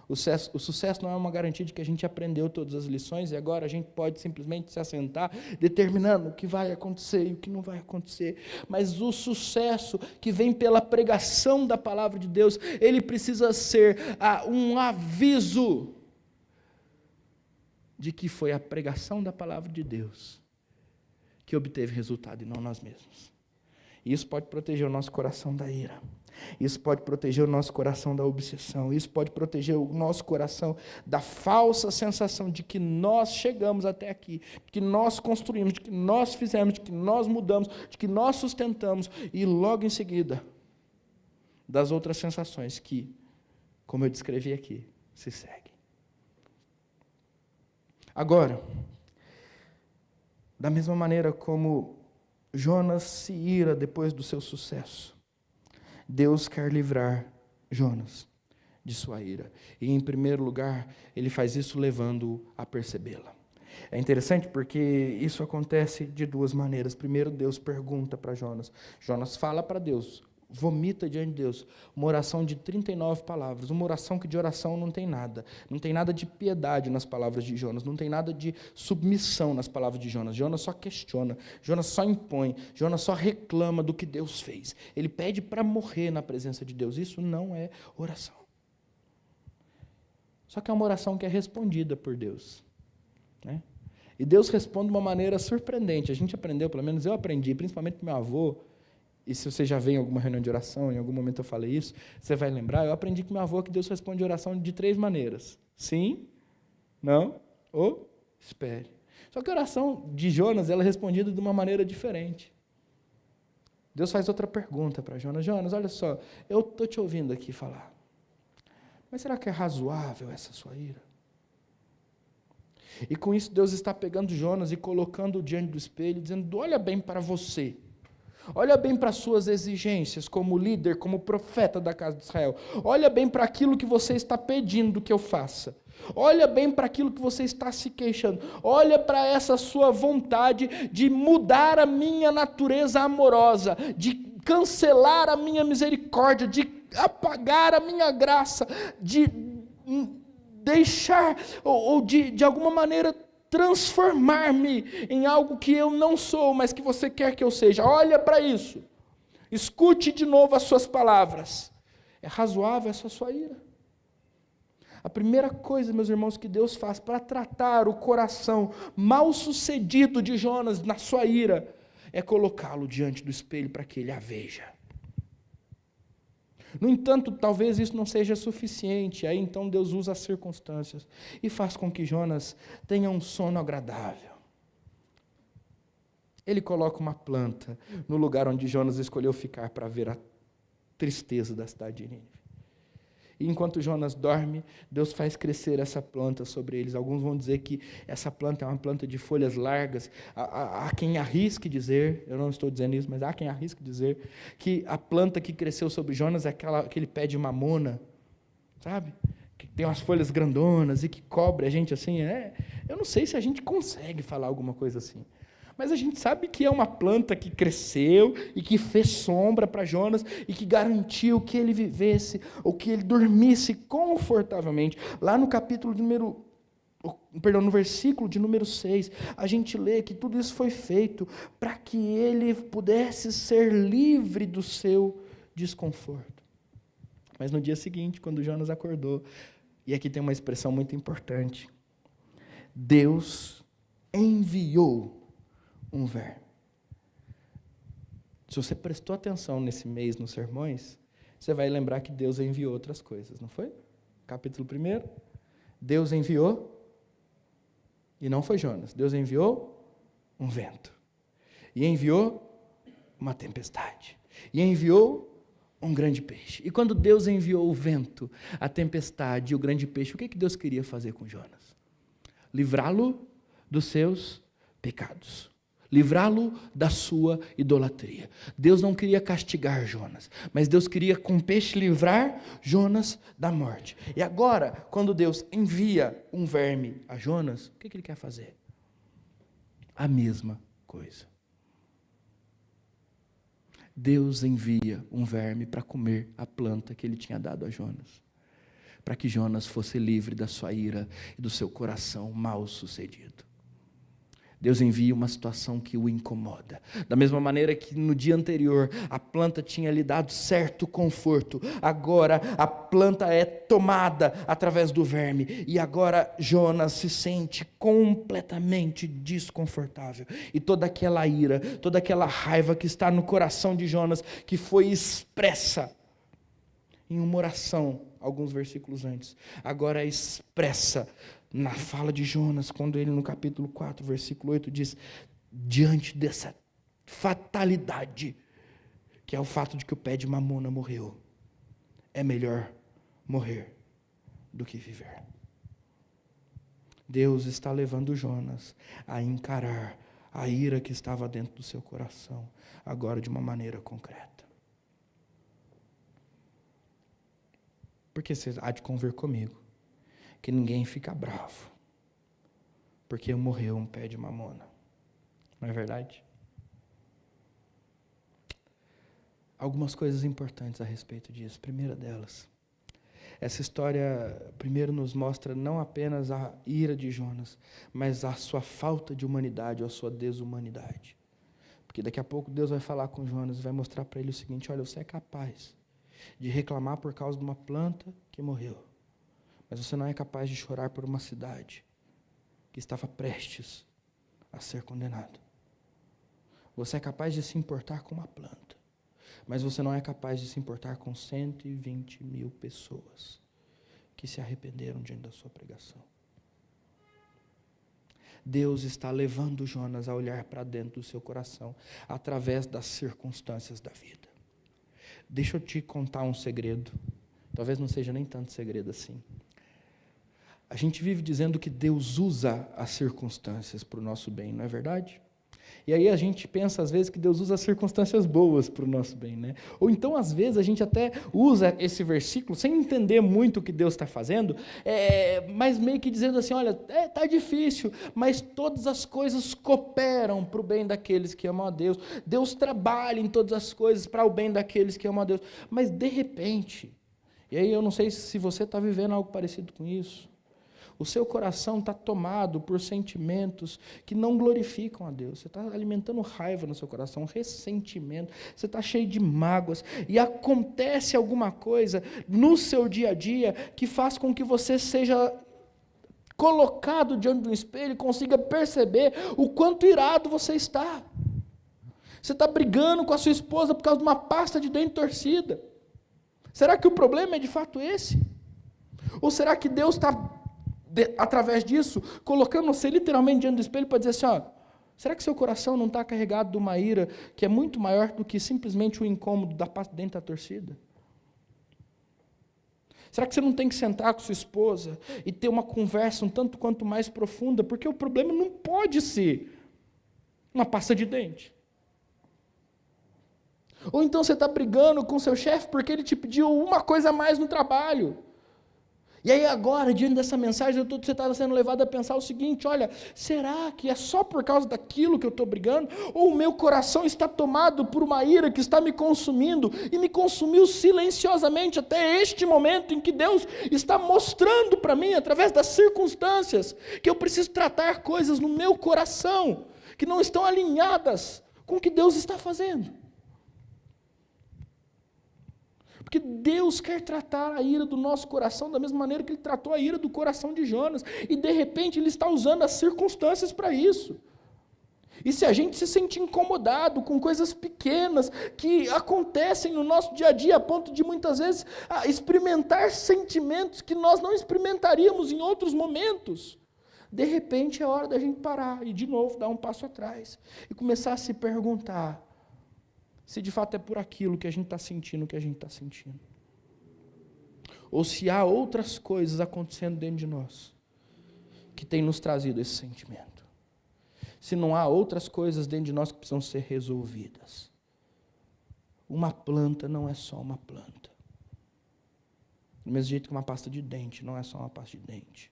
O sucesso não é uma garantia de que a gente aprendeu todas as lições e agora a gente pode simplesmente se assentar determinando o que vai acontecer e o que não vai acontecer. Mas o sucesso que vem pela pregação da palavra de Deus, ele precisa ser um aviso de que foi a pregação da palavra de Deus que obteve resultado e não nós mesmos. E isso pode proteger o nosso coração da ira. Isso pode proteger o nosso coração da obsessão. Isso pode proteger o nosso coração da falsa sensação de que nós chegamos até aqui, de que nós construímos, de que nós fizemos, de que nós mudamos, de que nós sustentamos, e logo em seguida das outras sensações que, como eu descrevi aqui, se seguem. Agora, da mesma maneira como Jonas se ira depois do seu sucesso, Deus quer livrar Jonas de sua ira. E, em primeiro lugar, ele faz isso levando-o a percebê-la. É interessante porque isso acontece de duas maneiras. Primeiro, Deus pergunta para Jonas. Jonas fala para Deus vomita diante de Deus uma oração de 39 palavras, uma oração que de oração não tem nada de piedade nas palavras de Jonas, não tem nada de submissão nas palavras de Jonas. Jonas só questiona, Jonas só impõe, Jonas só reclama do que Deus fez. Ele pede para morrer na presença de Deus. Isso não é oração. Só que é uma oração que é respondida por Deus, né? E Deus responde de uma maneira surpreendente. A gente aprendeu, pelo menos eu aprendi, principalmente com meu avô. E se você já vem em alguma reunião de oração, em algum momento eu falei isso, você vai lembrar, eu aprendi com meu avô que Deus responde oração de 3 maneiras. Sim, não ou espere. Só que a oração de Jonas, ela é respondida de uma maneira diferente. Deus faz outra pergunta para Jonas. Jonas, olha só, eu estou te ouvindo aqui falar, mas será que é razoável essa sua ira? E com isso Deus está pegando Jonas e colocando diante do espelho, dizendo, olha bem para você. Olha bem para as suas exigências como líder, como profeta da casa de Israel. Olha bem para aquilo que você está pedindo que eu faça. Olha bem para aquilo que você está se queixando. Olha para essa sua vontade de mudar a minha natureza amorosa, de cancelar a minha misericórdia, de apagar a minha graça, de deixar ou de alguma maneira transformar-me em algo que eu não sou, mas que você quer que eu seja. Olha para isso. Escute de novo as suas palavras. É razoável essa sua ira? A primeira coisa, meus irmãos, que Deus faz para tratar o coração mal sucedido de Jonas na sua ira, é colocá-lo diante do espelho para que ele a veja. No entanto, talvez isso não seja suficiente. Aí então Deus usa as circunstâncias e faz com que Jonas tenha um sono agradável. Ele coloca uma planta no lugar onde Jonas escolheu ficar para ver a tristeza da cidade de Nínive. E enquanto Jonas dorme, Deus faz crescer essa planta sobre eles. Alguns vão dizer que essa planta é uma planta de folhas largas. Há quem arrisque dizer, eu não estou dizendo isso, mas há quem arrisque dizer que a planta que cresceu sobre Jonas é aquele pé de mamona, sabe? Que tem umas folhas grandonas e que cobre a gente assim. Eu não sei se a gente consegue falar alguma coisa assim. Mas a gente sabe que é uma planta que cresceu e que fez sombra para Jonas e que garantiu que ele vivesse ou que ele dormisse confortavelmente. Lá no no versículo de número 6, a gente lê que tudo isso foi feito para que ele pudesse ser livre do seu desconforto. Mas no dia seguinte, quando Jonas acordou, e aqui tem uma expressão muito importante, Deus enviou um verme. Se você prestou atenção nesse mês nos sermões, você vai lembrar que Deus enviou outras coisas, não foi? Capítulo 1, Deus enviou, e não foi Jonas, Deus enviou um vento, e enviou uma tempestade, e enviou um grande peixe. E quando Deus enviou o vento, a tempestade e o grande peixe, o que Deus queria fazer com Jonas? Livrá-lo dos seus pecados. Livrá-lo da sua idolatria. Deus não queria castigar Jonas, mas Deus queria com o peixe livrar Jonas da morte. E agora, quando Deus envia um verme a Jonas, o que ele quer fazer? A mesma coisa. Deus envia um verme para comer a planta que ele tinha dado a Jonas, para que Jonas fosse livre da sua ira e do seu coração mal sucedido. Deus envia uma situação que o incomoda. Da mesma maneira que no dia anterior a planta tinha lhe dado certo conforto, agora a planta é tomada através do verme e agora Jonas se sente completamente desconfortável. E toda aquela ira, toda aquela raiva que está no coração de Jonas, que foi expressa em uma oração, alguns versículos antes, agora é expressa na fala de Jonas, quando ele no capítulo 4, versículo 8 diz, diante dessa fatalidade, que é o fato de que o pé de mamona morreu, é melhor morrer do que viver. Deus está levando Jonas a encarar a ira que estava dentro do seu coração, agora de uma maneira concreta. Porque você há de convir comigo que ninguém fica bravo porque morreu um pé de mamona. Não é verdade? algumas coisas importantes a respeito disso. Primeira delas, essa história primeiro nos mostra não apenas a ira de Jonas, mas a sua falta de humanidade, ou a sua desumanidade. Porque daqui a pouco Deus vai falar com Jonas e vai mostrar para ele o seguinte: olha, você é capaz de reclamar por causa de uma planta que morreu, mas você não é capaz de chorar por uma cidade que estava prestes a ser condenada. Você é capaz de se importar com uma planta, mas você não é capaz de se importar com 120 mil pessoas que se arrependeram diante da sua pregação. Deus está levando Jonas a olhar para dentro do seu coração através das circunstâncias da vida. Deixa eu te contar um segredo. Talvez não seja nem tanto segredo assim. A gente vive dizendo que Deus usa as circunstâncias para o nosso bem, não é verdade? E aí a gente pensa, às vezes, que Deus usa as circunstâncias boas para o nosso bem, né? Ou então, às vezes, a gente até usa esse versículo sem entender muito o que Deus está fazendo, mas meio que dizendo assim, olha, está difícil, mas todas as coisas cooperam para o bem daqueles que amam a Deus. Deus trabalha em todas as coisas para o bem daqueles que amam a Deus. Mas, de repente, e aí eu não sei se você está vivendo algo parecido com isso, o seu coração está tomado por sentimentos que não glorificam a Deus. Você está alimentando raiva no seu coração, ressentimento, você está cheio de mágoas, e acontece alguma coisa no seu dia a dia que faz com que você seja colocado diante do espelho e consiga perceber o quanto irado você está. Você está brigando com a sua esposa por causa de uma pasta de dente torcida. Será que o problema é de fato esse? Ou será que Deus está, através disso, colocando você literalmente diante do espelho para dizer assim, ó, será que seu coração não está carregado de uma ira que é muito maior do que simplesmente o incômodo da pasta dentro da torcida? Será que você não tem que sentar com sua esposa e ter uma conversa um tanto quanto mais profunda? Porque o problema não pode ser uma pasta de dente. Ou então você está brigando com seu chefe porque ele te pediu uma coisa a mais no trabalho. E aí agora, diante dessa mensagem, você está sendo levado a pensar o seguinte, olha, será que é só por causa daquilo que eu estou brigando? Ou o meu coração está tomado por uma ira que está me consumindo, e me consumiu silenciosamente até este momento em que Deus está mostrando para mim, através das circunstâncias, que eu preciso tratar coisas no meu coração, que não estão alinhadas com o que Deus está fazendo. Porque Deus quer tratar a ira do nosso coração da mesma maneira que Ele tratou a ira do coração de Jonas. E de repente Ele está usando as circunstâncias para isso. E se a gente se sente incomodado com coisas pequenas que acontecem no nosso dia a dia, a ponto de muitas vezes experimentar sentimentos que nós não experimentaríamos em outros momentos, de repente é hora da gente parar e de novo dar um passo atrás e começar a se perguntar se de fato é por aquilo que a gente está sentindo o que a gente está sentindo. Ou se há outras coisas acontecendo dentro de nós que têm nos trazido esse sentimento. Se não há outras coisas dentro de nós que precisam ser resolvidas. Uma planta não é só uma planta. Do mesmo jeito que uma pasta de dente não é só uma pasta de dente.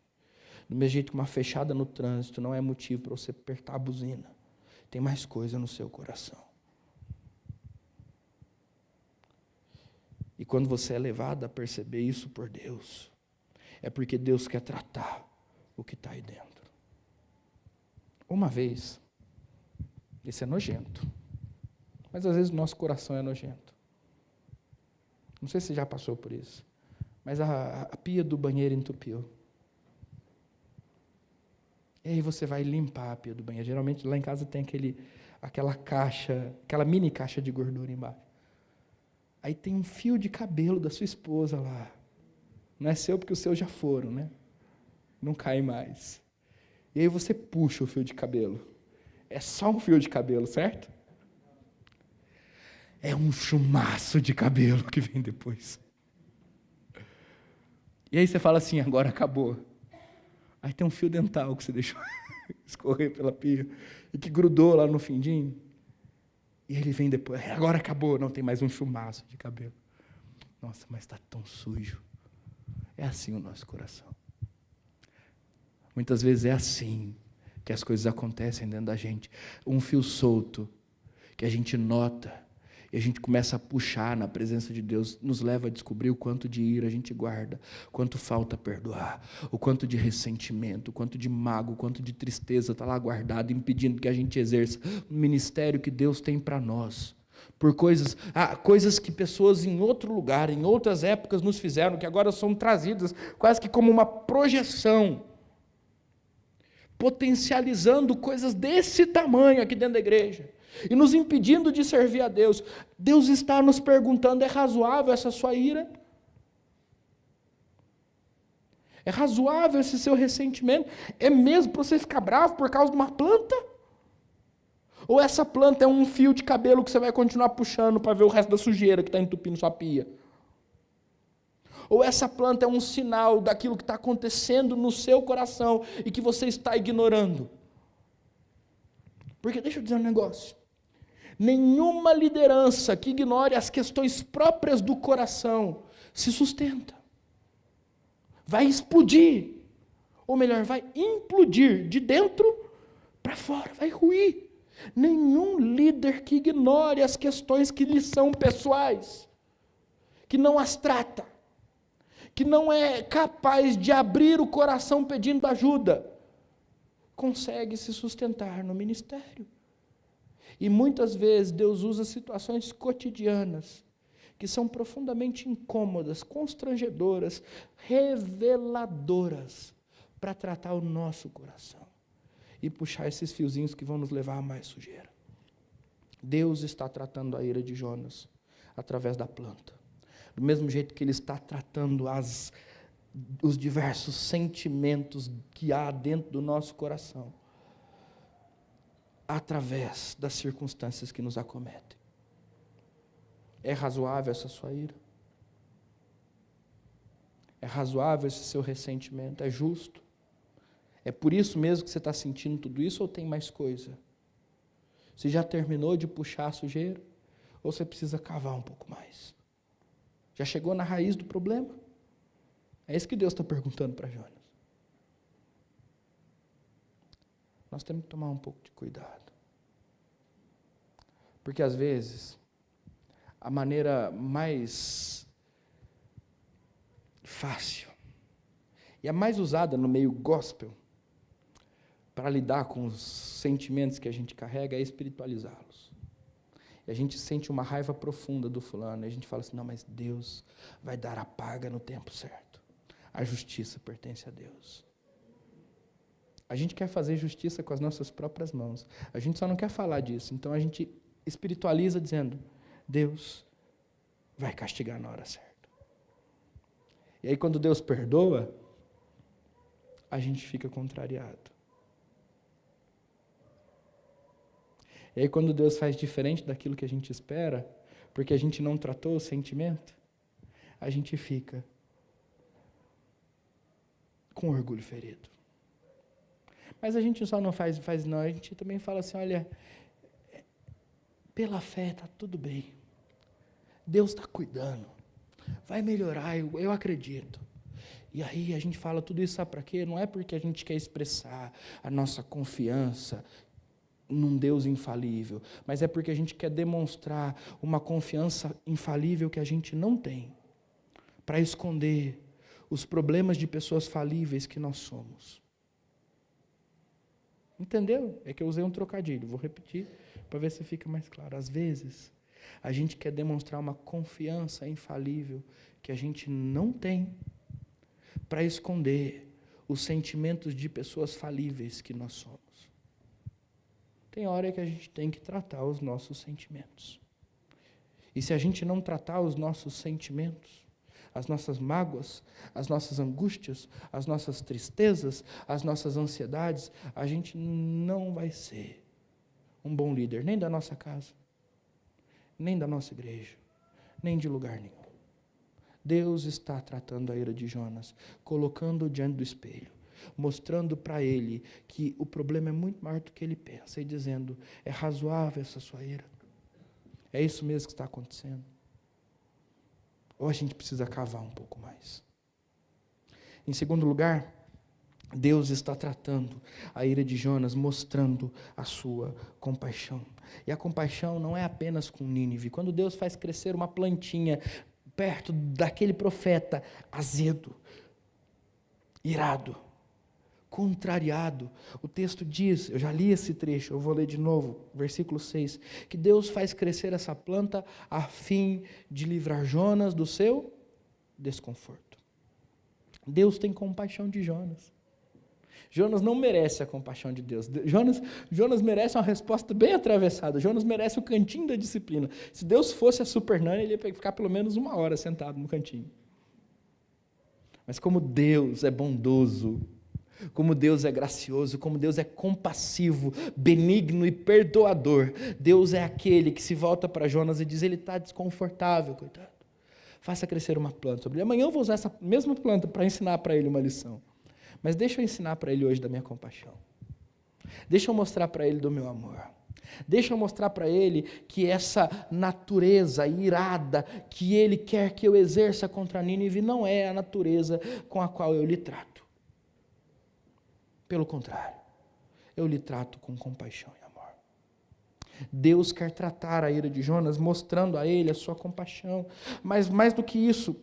Do mesmo jeito que uma fechada no trânsito não é motivo para você apertar a buzina. Tem mais coisa no seu coração. E quando você é levado a perceber isso por Deus, é porque Deus quer tratar o que está aí dentro. Uma vez, isso é nojento, mas às vezes o nosso coração é nojento. Não sei se você já passou por isso, mas a pia do banheiro entupiu. E aí você vai limpar a pia do banheiro. Geralmente lá em casa tem aquela caixa, aquela mini caixa de gordura embaixo. Aí tem um fio de cabelo da sua esposa lá. Não é seu porque os seus já foram, né? Não cai mais. E aí você puxa o fio de cabelo. É só um fio de cabelo, certo? É um chumaço de cabelo que vem depois. E aí você fala assim, agora acabou. Aí tem um fio dental que você deixou escorrer pela pia e que grudou lá no findinho. E ele vem depois, agora acabou, não tem mais um chumaço de cabelo. Nossa, mas está tão sujo. É assim o nosso coração. Muitas vezes é assim que as coisas acontecem dentro da gente. Um fio solto que a gente nota E a gente começa a puxar na presença de Deus, nos leva a descobrir o quanto de ira a gente guarda, quanto falta perdoar, o quanto de ressentimento, o quanto de mágoa, o quanto de tristeza está lá guardado, impedindo que a gente exerça o ministério que Deus tem para nós. Por coisas que pessoas em outro lugar, em outras épocas nos fizeram, que agora são trazidas quase que como uma projeção, potencializando coisas desse tamanho aqui dentro da igreja. E nos impedindo de servir a Deus. Deus está nos perguntando, é razoável essa sua ira? É razoável esse seu ressentimento? É mesmo para você ficar bravo por causa de uma planta? Ou essa planta é um fio de cabelo que você vai continuar puxando para ver o resto da sujeira que está entupindo sua pia? Ou essa planta é um sinal daquilo que está acontecendo no seu coração e que você está ignorando? Porque deixa eu dizer um negócio. Nenhuma liderança que ignore as questões próprias do coração se sustenta. Vai explodir. Ou melhor, vai implodir de dentro para fora, vai ruir. Nenhum líder que ignore as questões que lhe são pessoais, que não as trata, que não é capaz de abrir o coração pedindo ajuda, consegue se sustentar no ministério. E muitas vezes Deus usa situações cotidianas, que são profundamente incômodas, constrangedoras, reveladoras, para tratar o nosso coração e puxar esses fiozinhos que vão nos levar a mais sujeira. Deus está tratando a ira de Jonas através da planta. Do mesmo jeito que Ele está tratando os diversos sentimentos que há dentro do nosso coração, através das circunstâncias que nos acometem. É razoável essa sua ira? É razoável esse seu ressentimento? É justo? É por isso mesmo que você está sentindo tudo isso ou tem mais coisa? Você já terminou de puxar a sujeira? Ou você precisa cavar um pouco mais? Já chegou na raiz do problema? É isso que Deus está perguntando para Jonas. Nós temos que tomar um pouco de cuidado. Porque às vezes, a maneira mais fácil e a mais usada no meio gospel para lidar com os sentimentos que a gente carrega é espiritualizá-los. E a gente sente uma raiva profunda do fulano, e a gente fala assim, não, mas Deus vai dar a paga no tempo certo. A justiça pertence a Deus. A gente quer fazer justiça com as nossas próprias mãos. A gente só não quer falar disso. Então a gente espiritualiza dizendo, Deus vai castigar na hora certa. E aí quando Deus perdoa, a gente fica contrariado. E aí quando Deus faz diferente daquilo que a gente espera, porque a gente não tratou o sentimento, a gente fica com orgulho ferido. Mas a gente só não faz não, a gente também fala assim, olha, pela fé está tudo bem. Deus está cuidando. Vai melhorar, eu acredito. E aí a gente fala tudo isso, sabe para quê? Não é porque a gente quer expressar a nossa confiança num Deus infalível, mas é porque a gente quer demonstrar uma confiança infalível que a gente não tem, para esconder os problemas de pessoas falíveis que nós somos. Entendeu? É que eu usei um trocadilho, vou repetir para ver se fica mais claro. Às vezes, a gente quer demonstrar uma confiança infalível que a gente não tem, para esconder os sentimentos de pessoas falíveis que nós somos. Tem hora que a gente tem que tratar os nossos sentimentos. E se a gente não tratar os nossos sentimentos, as nossas mágoas, as nossas angústias, as nossas tristezas, as nossas ansiedades, a gente não vai ser um bom líder, nem da nossa casa, nem da nossa igreja, nem de lugar nenhum. Deus está tratando a ira de Jonas, colocando-o diante do espelho, mostrando para ele que o problema é muito maior do que ele pensa, e dizendo, é razoável essa sua ira? É isso mesmo que está acontecendo? Ou a gente precisa cavar um pouco mais? Em segundo lugar, Deus está tratando a ira de Jonas, mostrando a sua compaixão. E a compaixão não é apenas com Nínive. Quando Deus faz crescer uma plantinha perto daquele profeta azedo, irado, contrariado, o texto diz, eu já li esse trecho, eu vou ler de novo, versículo 6, que Deus faz crescer essa planta a fim de livrar Jonas do seu desconforto. Deus tem compaixão de Jonas. Jonas não merece a compaixão de Deus. Jonas merece uma resposta bem atravessada. Jonas merece o cantinho da disciplina. Se Deus fosse a Super Nani, ele ia ficar pelo menos 1 hora sentado no cantinho. Mas como Deus é bondoso, como Deus é gracioso, como Deus é compassivo, benigno e perdoador, Deus é aquele que se volta para Jonas e diz, ele está desconfortável, coitado. Faça crescer uma planta sobre ele. Amanhã eu vou usar essa mesma planta para ensinar para ele uma lição. Mas deixa eu ensinar para ele hoje da minha compaixão. Deixa eu mostrar para ele do meu amor. Deixa eu mostrar para ele que essa natureza irada que ele quer que eu exerça contra Nínive não é a natureza com a qual eu lhe trato. Pelo contrário, eu lhe trato com compaixão e amor. Deus quer tratar a ira de Jonas mostrando a ele a sua compaixão. Mas mais do que isso,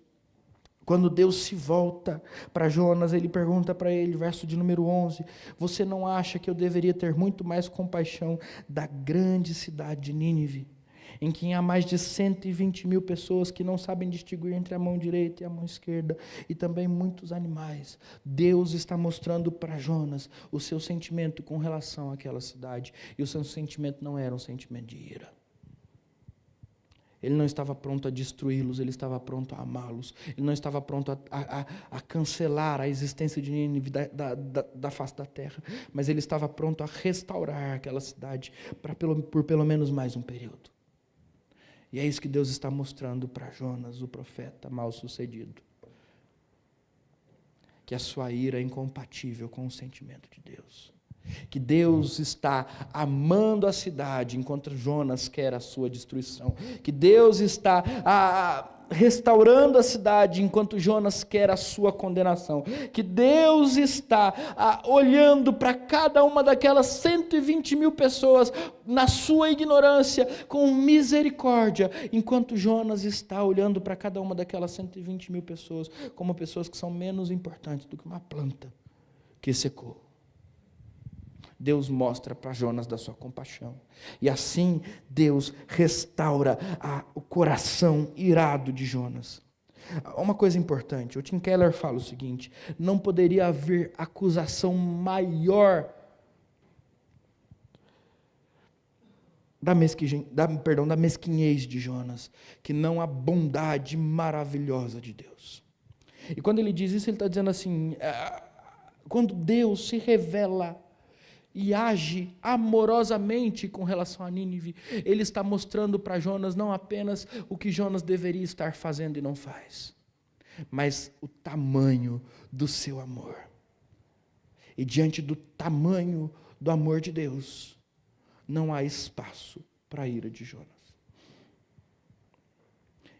quando Deus se volta para Jonas, ele pergunta para ele, verso de número 11, você não acha que eu deveria ter muito mais compaixão da grande cidade de Nínive, em que há mais de 120 mil pessoas que não sabem distinguir entre a mão direita e a mão esquerda, e também muitos animais? Deus está mostrando para Jonas o seu sentimento com relação àquela cidade, e o seu sentimento não era um sentimento de ira. Ele não estava pronto a destruí-los, ele estava pronto a amá-los. Ele não estava pronto a cancelar a existência de Nínive da face da terra, mas ele estava pronto a restaurar aquela cidade por pelo menos mais um período. E é isso que Deus está mostrando para Jonas, o profeta mal-sucedido. Que a sua ira é incompatível com o sentimento de Deus. Que Deus está amando a cidade enquanto Jonas quer a sua destruição. Que Deus está restaurando a cidade enquanto Jonas quer a sua condenação. Que Deus está olhando para cada uma daquelas 120 mil pessoas na sua ignorância com misericórdia, enquanto Jonas está olhando para cada uma daquelas 120 mil pessoas como pessoas que são menos importantes do que uma planta que secou. Deus mostra para Jonas da sua compaixão. E assim Deus restaura o coração irado de Jonas. Uma coisa importante, o Tim Keller fala o seguinte, não poderia haver acusação maior da mesquinhez de Jonas, que não a bondade maravilhosa de Deus. E quando ele diz isso, ele está dizendo assim, quando Deus se revela e age amorosamente com relação a Nínive, ele está mostrando para Jonas não apenas o que Jonas deveria estar fazendo e não faz, mas o tamanho do seu amor. E diante do tamanho do amor de Deus, não há espaço para a ira de Jonas.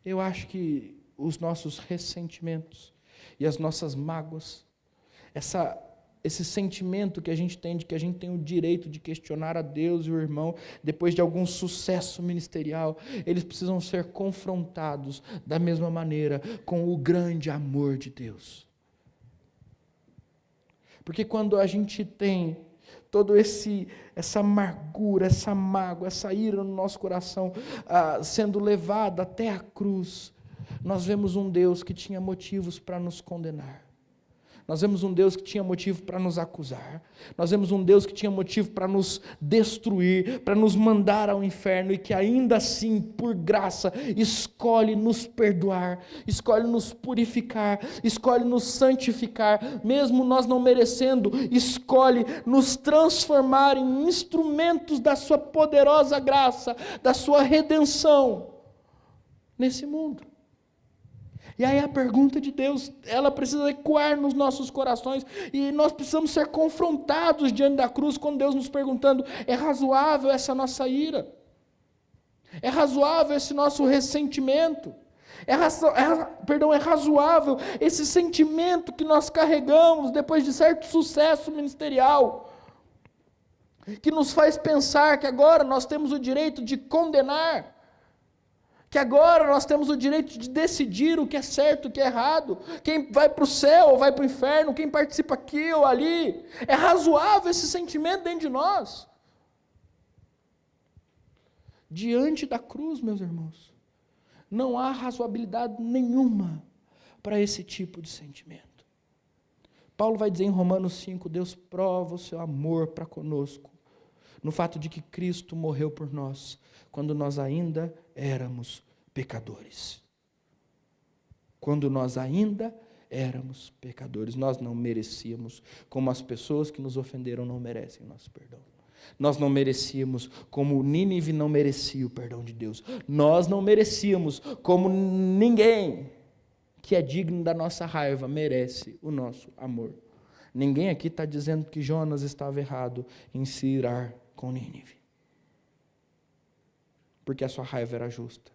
Eu acho que os nossos ressentimentos e as nossas mágoas, esse sentimento que a gente tem de que a gente tem o direito de questionar a Deus e o irmão depois de algum sucesso ministerial, eles precisam ser confrontados da mesma maneira com o grande amor de Deus. Porque quando a gente tem toda essa amargura, essa mágoa, essa ira no nosso coração sendo levada até a cruz, nós vemos um Deus que tinha motivos para nos condenar. Nós vemos um Deus que tinha motivo para nos acusar. Nós vemos um Deus que tinha motivo para nos destruir, para nos mandar ao inferno e que ainda assim, por graça, escolhe nos perdoar, escolhe nos purificar, escolhe nos santificar, mesmo nós não merecendo, escolhe nos transformar em instrumentos da sua poderosa graça, da sua redenção nesse mundo. E aí a pergunta de Deus, ela precisa ecoar nos nossos corações, e nós precisamos ser confrontados diante da cruz, com Deus nos perguntando, é razoável essa nossa ira? É razoável esse nosso ressentimento? É razoável esse sentimento que nós carregamos depois de certo sucesso ministerial, que nos faz pensar que agora nós temos o direito de condenar, que agora nós temos o direito de decidir o que é certo e o que é errado, quem vai para o céu ou vai para o inferno, quem participa aqui ou ali. É razoável esse sentimento dentro de nós. Diante da cruz, meus irmãos, não há razoabilidade nenhuma para esse tipo de sentimento. Paulo vai dizer em Romanos 5, Deus prova o seu amor para conosco, no fato de que Cristo morreu por nós, quando nós ainda éramos pecadores. Quando nós ainda éramos pecadores, nós não merecíamos, como as pessoas que nos ofenderam não merecem nosso perdão. Nós não merecíamos, como Nínive não merecia o perdão de Deus. Nós não merecíamos, como ninguém que é digno da nossa raiva merece o nosso amor. Ninguém aqui está dizendo que Jonas estava errado em se irar com Nínive, porque a sua raiva era justa.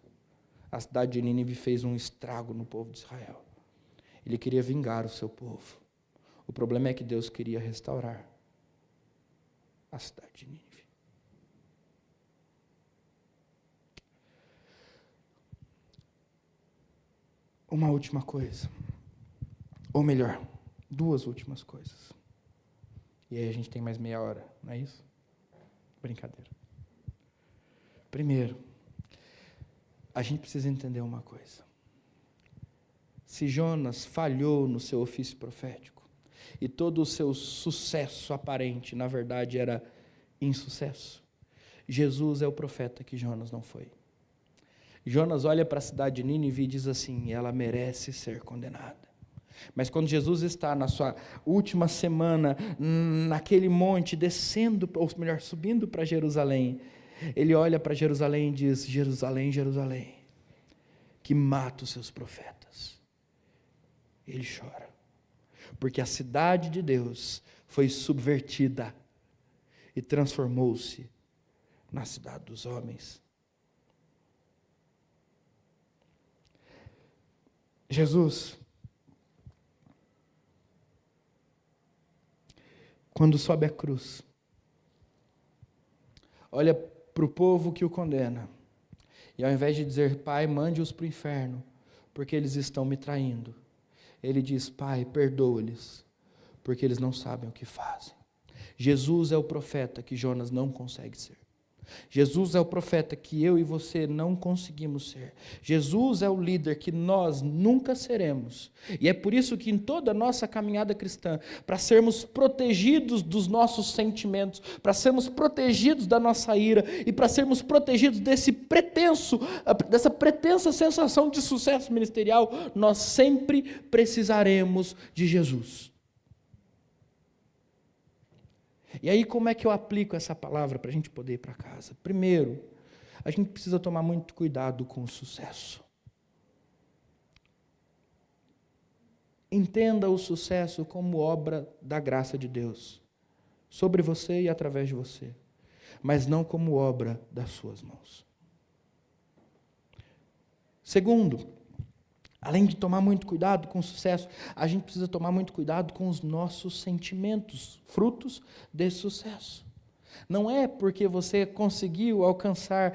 A cidade de Nínive fez um estrago no povo de Israel. Ele queria vingar o seu povo. O problema é que Deus queria restaurar a cidade de Nínive. Uma última coisa, ou melhor, duas últimas coisas. E aí a gente tem mais meia hora, não é isso? Brincadeira. Primeiro, a gente precisa entender uma coisa. Se Jonas falhou no seu ofício profético, e todo o seu sucesso aparente, na verdade, era insucesso, Jesus é o profeta que Jonas não foi. Jonas olha para a cidade de Nínive e diz assim, ela merece ser condenada. Mas quando Jesus está na sua última semana, naquele monte, descendo, ou melhor, subindo para Jerusalém, ele olha para Jerusalém e diz, Jerusalém, Jerusalém, que mata os seus profetas. Ele chora, porque a cidade de Deus foi subvertida e transformou-se na cidade dos homens. Jesus, quando sobe a cruz, olha para o povo que o condena, e ao invés de dizer, Pai, mande-os para o inferno, porque eles estão me traindo, ele diz, Pai, perdoa-lhes, porque eles não sabem o que fazem. Jesus é o profeta que Jonas não consegue ser. Jesus é o profeta que eu e você não conseguimos ser. Jesus é o líder que nós nunca seremos. E é por isso que em toda a nossa caminhada cristã, para sermos protegidos dos nossos sentimentos, para sermos protegidos da nossa ira e para sermos protegidos dessa pretensa sensação de sucesso ministerial, nós sempre precisaremos de Jesus. E aí, como é que eu aplico essa palavra para a gente poder ir para casa? Primeiro, a gente precisa tomar muito cuidado com o sucesso. Entenda o sucesso como obra da graça de Deus, sobre você e através de você, mas não como obra das suas mãos. Segundo, além de tomar muito cuidado com o sucesso, a gente precisa tomar muito cuidado com os nossos sentimentos, frutos desse sucesso. Não é porque você conseguiu alcançar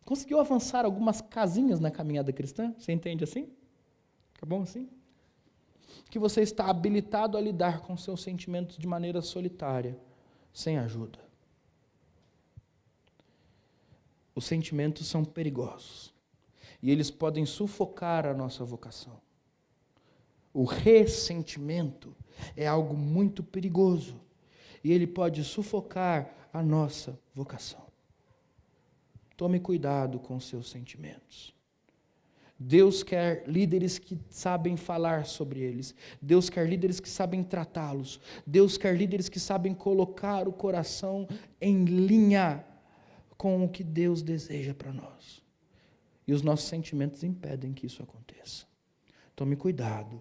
conseguiu avançar algumas casinhas na caminhada cristã, você entende assim? Tá bom assim? Que você está habilitado a lidar com seus sentimentos de maneira solitária, sem ajuda. Os sentimentos são perigosos e eles podem sufocar a nossa vocação. O ressentimento é algo muito perigoso e ele pode sufocar a nossa vocação. Tome cuidado com seus sentimentos. Deus quer líderes que sabem falar sobre eles. Deus quer líderes que sabem tratá-los. Deus quer líderes que sabem colocar o coração em linha com o que Deus deseja para nós. E os nossos sentimentos impedem que isso aconteça. Tome cuidado,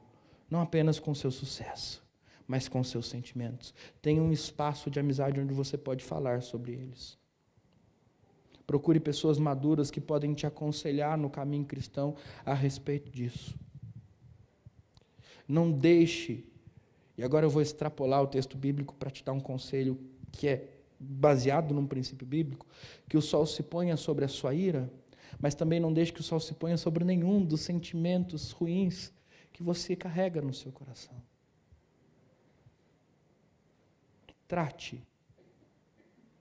não apenas com o seu sucesso, mas com os seus sentimentos. Tenha um espaço de amizade onde você pode falar sobre eles. Procure pessoas maduras que podem te aconselhar no caminho cristão a respeito disso. Não deixe, e agora eu vou extrapolar o texto bíblico para te dar um conselho que é baseado num princípio bíblico, que o sol se ponha sobre a sua ira, mas também não deixe que o sol se ponha sobre nenhum dos sentimentos ruins que você carrega no seu coração. Trate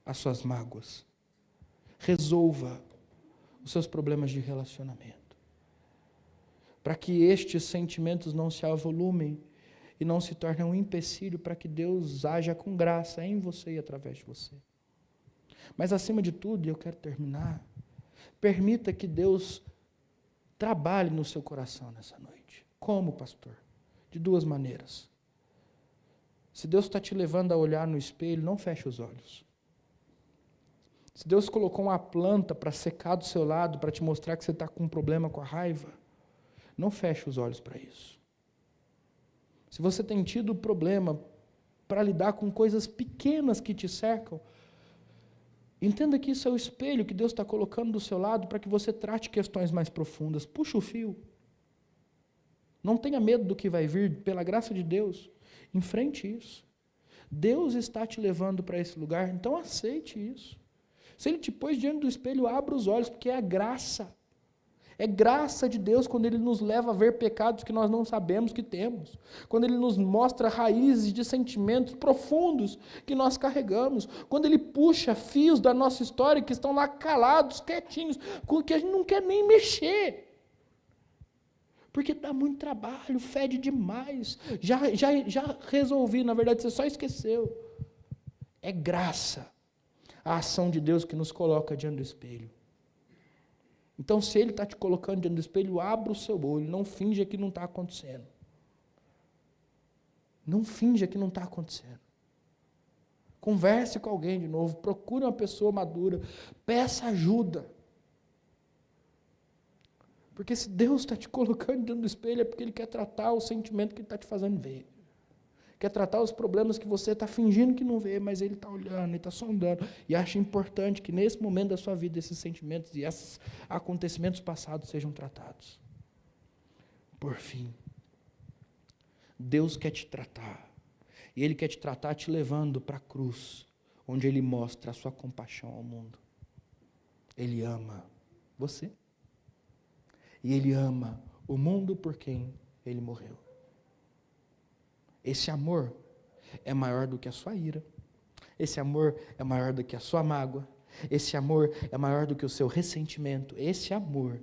as suas mágoas. Resolva os seus problemas de relacionamento, para que estes sentimentos não se avolumem e não se tornem um empecilho para que Deus haja com graça em você e através de você. Mas acima de tudo, e eu quero terminar, permita que Deus trabalhe no seu coração nessa noite. Como, pastor? De duas maneiras. Se Deus está te levando a olhar no espelho, não feche os olhos. Se Deus colocou uma planta para secar do seu lado, para te mostrar que você está com um problema com a raiva, não feche os olhos para isso. Se você tem tido problema para lidar com coisas pequenas que te cercam, entenda que isso é o espelho que Deus está colocando do seu lado para que você trate questões mais profundas. Puxa o fio. Não tenha medo do que vai vir, pela graça de Deus. Enfrente isso. Deus está te levando para esse lugar, então aceite isso. Se Ele te pôs diante do espelho, abra os olhos, porque é a graça. É graça de Deus quando Ele nos leva a ver pecados que nós não sabemos que temos. Quando Ele nos mostra raízes de sentimentos profundos que nós carregamos. Quando Ele puxa fios da nossa história que estão lá calados, quietinhos, com que a gente não quer nem mexer. Porque dá muito trabalho, fede demais. Já resolvi, na verdade você só esqueceu. É graça a ação de Deus que nos coloca diante do espelho. Então, se Ele está te colocando diante do espelho, abra o seu olho, não finja que não está acontecendo. Não finja que não está acontecendo. Converse com alguém de novo, procure uma pessoa madura, peça ajuda. Porque se Deus está te colocando diante do espelho, é porque Ele quer tratar o sentimento que Ele está te fazendo ver. Quer tratar os problemas que você está fingindo que não vê, mas Ele está olhando, Ele está sondando. E acha importante que nesse momento da sua vida, esses sentimentos e esses acontecimentos passados sejam tratados. Por fim, Deus quer te tratar. E Ele quer te tratar te levando para a cruz, onde Ele mostra a sua compaixão ao mundo. Ele ama você. E Ele ama o mundo por quem Ele morreu. Esse amor é maior do que a sua ira. Esse amor é maior do que a sua mágoa. Esse amor é maior do que o seu ressentimento. Esse amor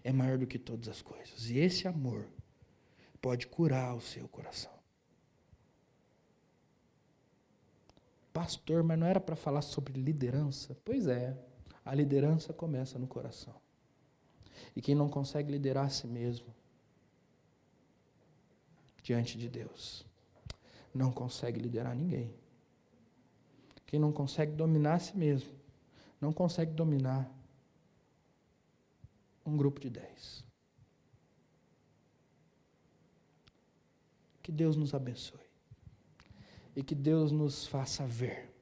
é maior do que todas as coisas. E esse amor pode curar o seu coração. Pastor, mas não era para falar sobre liderança? Pois é, a liderança começa no coração. E quem não consegue liderar a si mesmo, diante de Deus, não consegue liderar ninguém. Quem não consegue dominar a si mesmo, não consegue dominar um grupo de 10. Que Deus nos abençoe. E que Deus nos faça ver.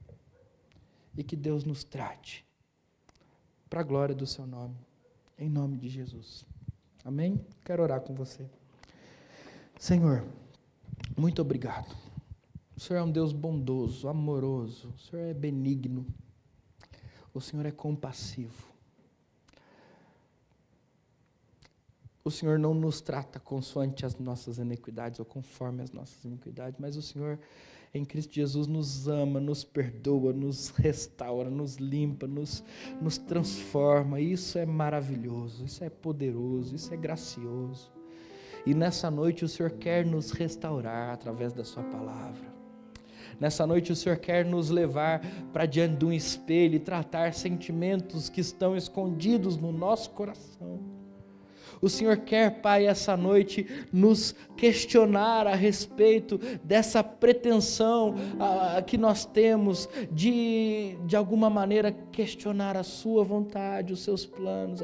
E que Deus nos trate para a glória do seu nome. Em nome de Jesus. Amém? Quero orar com você. Senhor, muito obrigado. O Senhor é um Deus bondoso, amoroso. O Senhor é benigno. O Senhor é compassivo. O Senhor não nos trata consoante as nossas iniquidades ou conforme as nossas iniquidades, mas o Senhor, em Cristo Jesus, nos ama, nos perdoa, nos restaura, nos limpa, nos transforma. Isso é maravilhoso, isso é poderoso, isso é gracioso. E nessa noite o Senhor quer nos restaurar através da sua palavra. Nessa noite o Senhor quer nos levar para diante de um espelho e tratar sentimentos que estão escondidos no nosso coração. O Senhor quer, Pai, essa noite nos questionar a respeito dessa pretensão que nós temos de alguma maneira questionar a sua vontade, os seus planos,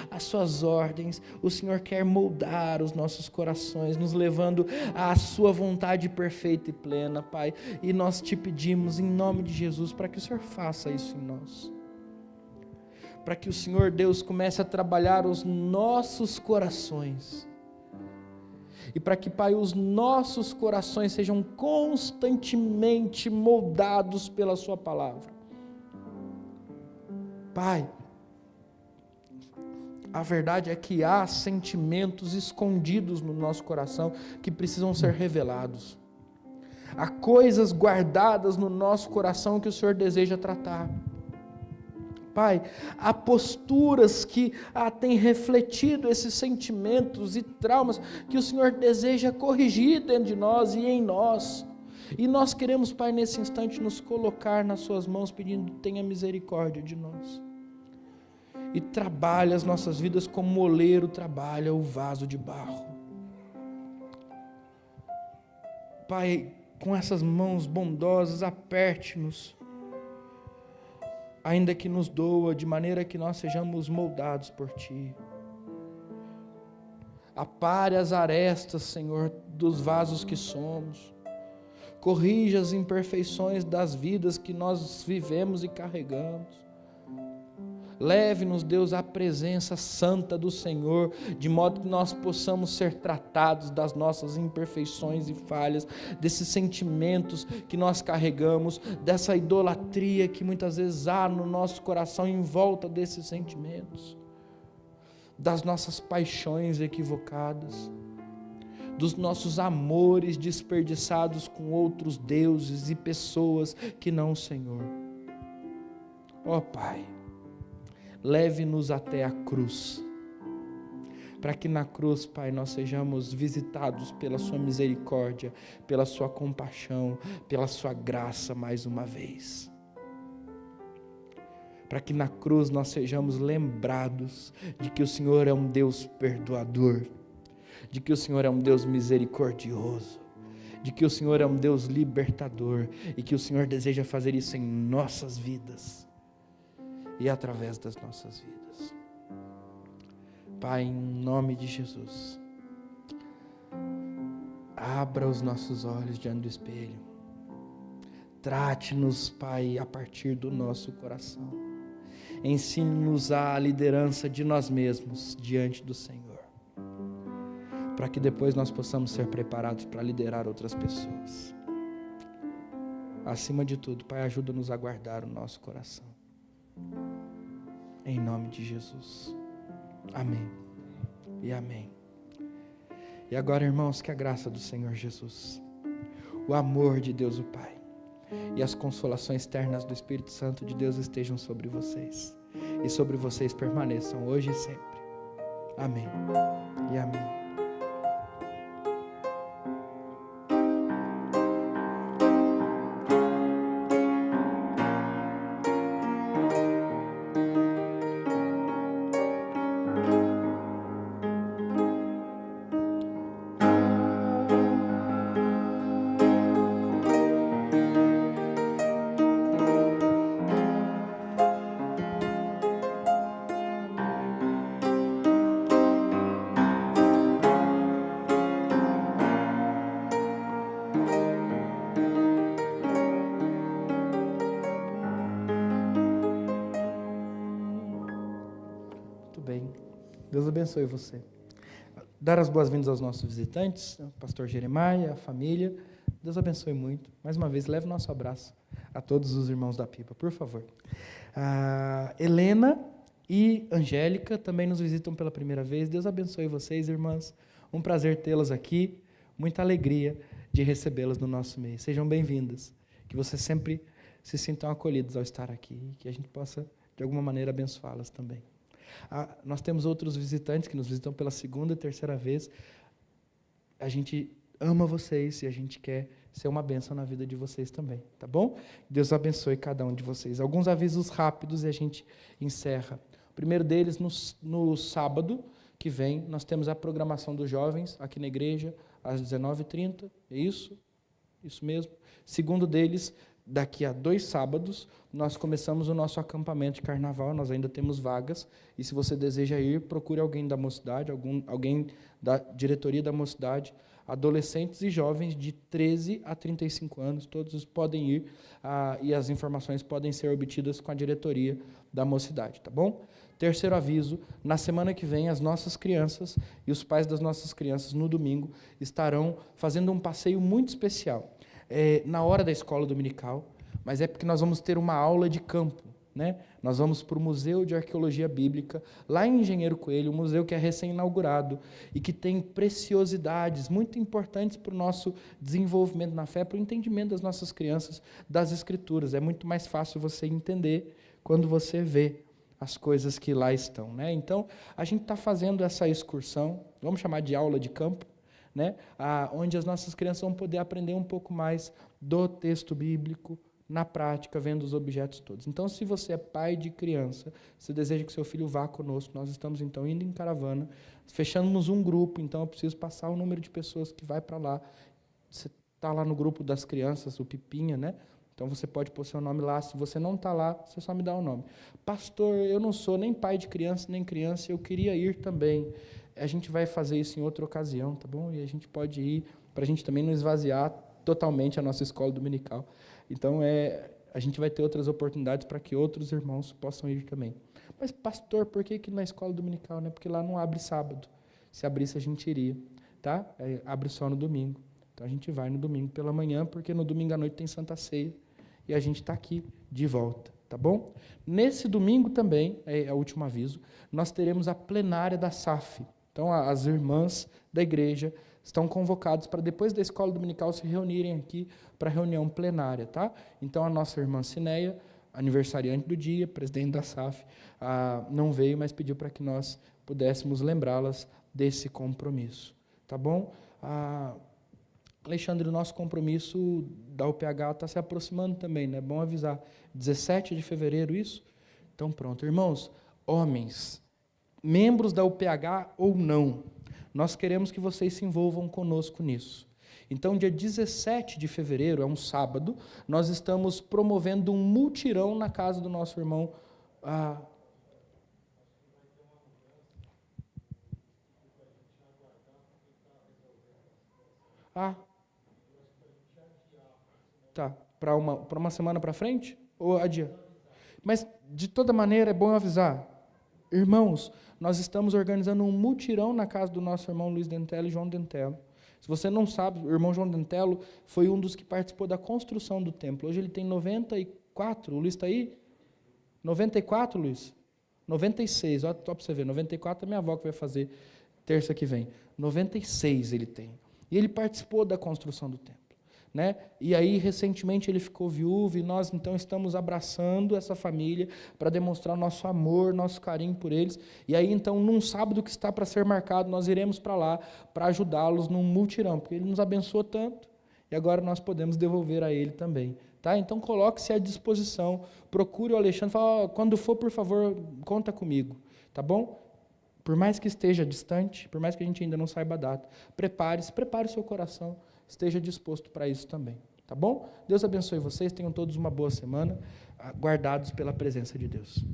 as suas ordens. O Senhor quer moldar os nossos corações, nos levando à sua vontade perfeita e plena, Pai. E nós te pedimos em nome de Jesus para que o Senhor faça isso em nós. para que o Senhor Deus comece a trabalhar os nossos corações. E para que, Pai, os nossos corações sejam constantemente moldados pela Sua palavra. Pai, a verdade é que há sentimentos escondidos no nosso coração que precisam ser revelados. Há coisas guardadas no nosso coração que o Senhor deseja tratar. Pai, há posturas que têm refletido esses sentimentos e traumas que o Senhor deseja corrigir dentro de nós e em nós. E nós queremos, Pai, nesse instante nos colocar nas Suas mãos, pedindo: tenha misericórdia de nós. E trabalhe as nossas vidas como o oleiro trabalha o vaso de barro. Pai, com essas mãos bondosas, aperte-nos, ainda que nos doa, de maneira que nós sejamos moldados por Ti. Apare as arestas, Senhor, dos vasos que somos. Corrija as imperfeições das vidas que nós vivemos e carregamos. Leve-nos, Deus, à presença santa do Senhor, de modo que nós possamos ser tratados das nossas imperfeições e falhas, desses sentimentos que nós carregamos, dessa idolatria que muitas vezes há no nosso coração em volta desses sentimentos, das nossas paixões equivocadas, dos nossos amores desperdiçados com outros deuses e pessoas que não o Senhor. Ó Pai, leve-nos até a cruz, para que na cruz, Pai, nós sejamos visitados pela Sua misericórdia, pela Sua compaixão, pela Sua graça mais uma vez. Para que na cruz nós sejamos lembrados de que o Senhor é um Deus perdoador, de que o Senhor é um Deus misericordioso, de que o Senhor é um Deus libertador e que o Senhor deseja fazer isso em nossas vidas e através das nossas vidas. Pai, em nome de Jesus, abra os nossos olhos diante do espelho. Trate-nos, Pai, a partir do nosso coração. Ensine-nos a liderança de nós mesmos diante do Senhor, para que depois nós possamos ser preparados para liderar outras pessoas. Acima de tudo, Pai, ajuda-nos a guardar o nosso coração. Em nome de Jesus. Amém e amém. E agora, irmãos, que a graça do Senhor Jesus, o amor de Deus o Pai e as consolações ternas do Espírito Santo de Deus estejam sobre vocês e sobre vocês permaneçam hoje e sempre. Amém e amém. Deus abençoe você. Dar as boas-vindas aos nossos visitantes, o pastor Jeremiah, a família. Deus abençoe muito. Mais uma vez, leve o nosso abraço a todos os irmãos da Pipa, por favor. Helena e Angélica também nos visitam pela primeira vez. Deus abençoe vocês, irmãs. Um prazer tê-las aqui. Muita alegria de recebê-las no nosso meio. Sejam bem-vindas. Que vocês sempre se sintam acolhidos ao estar aqui e que a gente possa, de alguma maneira, abençoá-las também. Nós temos outros visitantes que nos visitam pela segunda e terceira vez. A gente ama vocês e a gente quer ser uma bênção na vida de vocês também, tá bom? Deus abençoe cada um de vocês. Alguns avisos rápidos e a gente encerra. O primeiro deles, no sábado que vem, nós temos a programação dos jovens aqui na igreja, às 19h30, é isso? Isso mesmo. Segundo deles, daqui a 2 sábados, nós começamos o nosso acampamento de carnaval, nós ainda temos vagas, e se você deseja ir, procure alguém da mocidade, alguém da diretoria da mocidade. adolescentes e jovens de 13 a 35 anos, todos podem ir e as informações podem ser obtidas com a diretoria da mocidade, tá bom? Terceiro aviso, na semana que vem as nossas crianças e os pais das nossas crianças no domingo estarão fazendo um passeio muito especial. Na hora da escola dominical, mas é porque nós vamos ter uma aula de campo. Né? Nós vamos para o Museu de Arqueologia Bíblica, lá em Engenheiro Coelho, um museu que é recém-inaugurado e que tem preciosidades muito importantes para o nosso desenvolvimento na fé, para o entendimento das nossas crianças das Escrituras. É muito mais fácil você entender quando você vê as coisas que lá estão. Né? Então, a gente está fazendo essa excursão, vamos chamar de aula de campo, né? Onde as nossas crianças vão poder aprender um pouco mais do texto bíblico, na prática, vendo os objetos todos. Então, se você é pai de criança, se deseja que seu filho vá conosco, nós estamos, então, indo em caravana, fechamos um grupo, então eu preciso passar o número de pessoas que vai para lá. Você está lá no grupo das crianças, o Pipinha, né? Então, você pode pôr seu nome lá. Se você não está lá, você só me dá o nome. Pastor, eu não sou nem pai de criança, nem criança, eu queria ir também. A gente vai fazer isso em outra ocasião, tá bom? E a gente pode ir, para a gente também não esvaziar totalmente a nossa escola dominical. Então, a gente vai ter outras oportunidades para que outros irmãos possam ir também. Mas, pastor, por que na escola dominical? Né? Porque lá não abre sábado. Se abrisse, a gente iria. Tá? Abre só no domingo. Então, a gente vai no domingo pela manhã, porque no domingo à noite tem Santa Ceia. E a gente está aqui de volta. Tá bom? Nesse domingo também, é o último aviso, nós teremos a plenária da SAF. Então, as irmãs da igreja estão convocados para, depois da escola dominical, se reunirem aqui para a reunião plenária. Tá? Então, a nossa irmã Cineia, aniversariante do dia, presidente da SAF, não veio, mas pediu para que nós pudéssemos lembrá-las desse compromisso. Tá bom? Alexandre, o nosso compromisso da UPH está se aproximando também, né? É bom avisar. 17 de fevereiro, isso? Então, pronto. Irmãos, homens, membros da UPH ou não, nós queremos que vocês se envolvam conosco nisso. Então, dia 17 de fevereiro, é um sábado, nós estamos promovendo um mutirão na casa do nosso irmão. Tá. Para uma semana para frente? Ou adia? Mas, de toda maneira, é bom avisar. Irmãos, nós estamos organizando um mutirão na casa do nosso irmão Luiz Dentello e João Dentello. Se você não sabe, o irmão João Dentello foi um dos que participou da construção do templo. Hoje ele tem 94, o Luiz está aí? 94, Luiz? 96, olha para você ver, 94 é minha avó que vai fazer terça que vem. 96 ele tem. E ele participou da construção do templo. Né? E aí, recentemente, ele ficou viúvo e nós, então, estamos abraçando essa família para demonstrar nosso amor, nosso carinho por eles. E aí, então, num sábado que está para ser marcado, nós iremos para lá para ajudá-los num mutirão, porque ele nos abençoou tanto e agora nós podemos devolver a ele também. Tá? Então, coloque-se à disposição, procure o Alexandre, fala, quando for, por favor, conta comigo. Tá bom? Por mais que esteja distante, por mais que a gente ainda não saiba a data, prepare o seu coração, esteja disposto para isso também, tá bom? Deus abençoe vocês, tenham todos uma boa semana, guardados pela presença de Deus.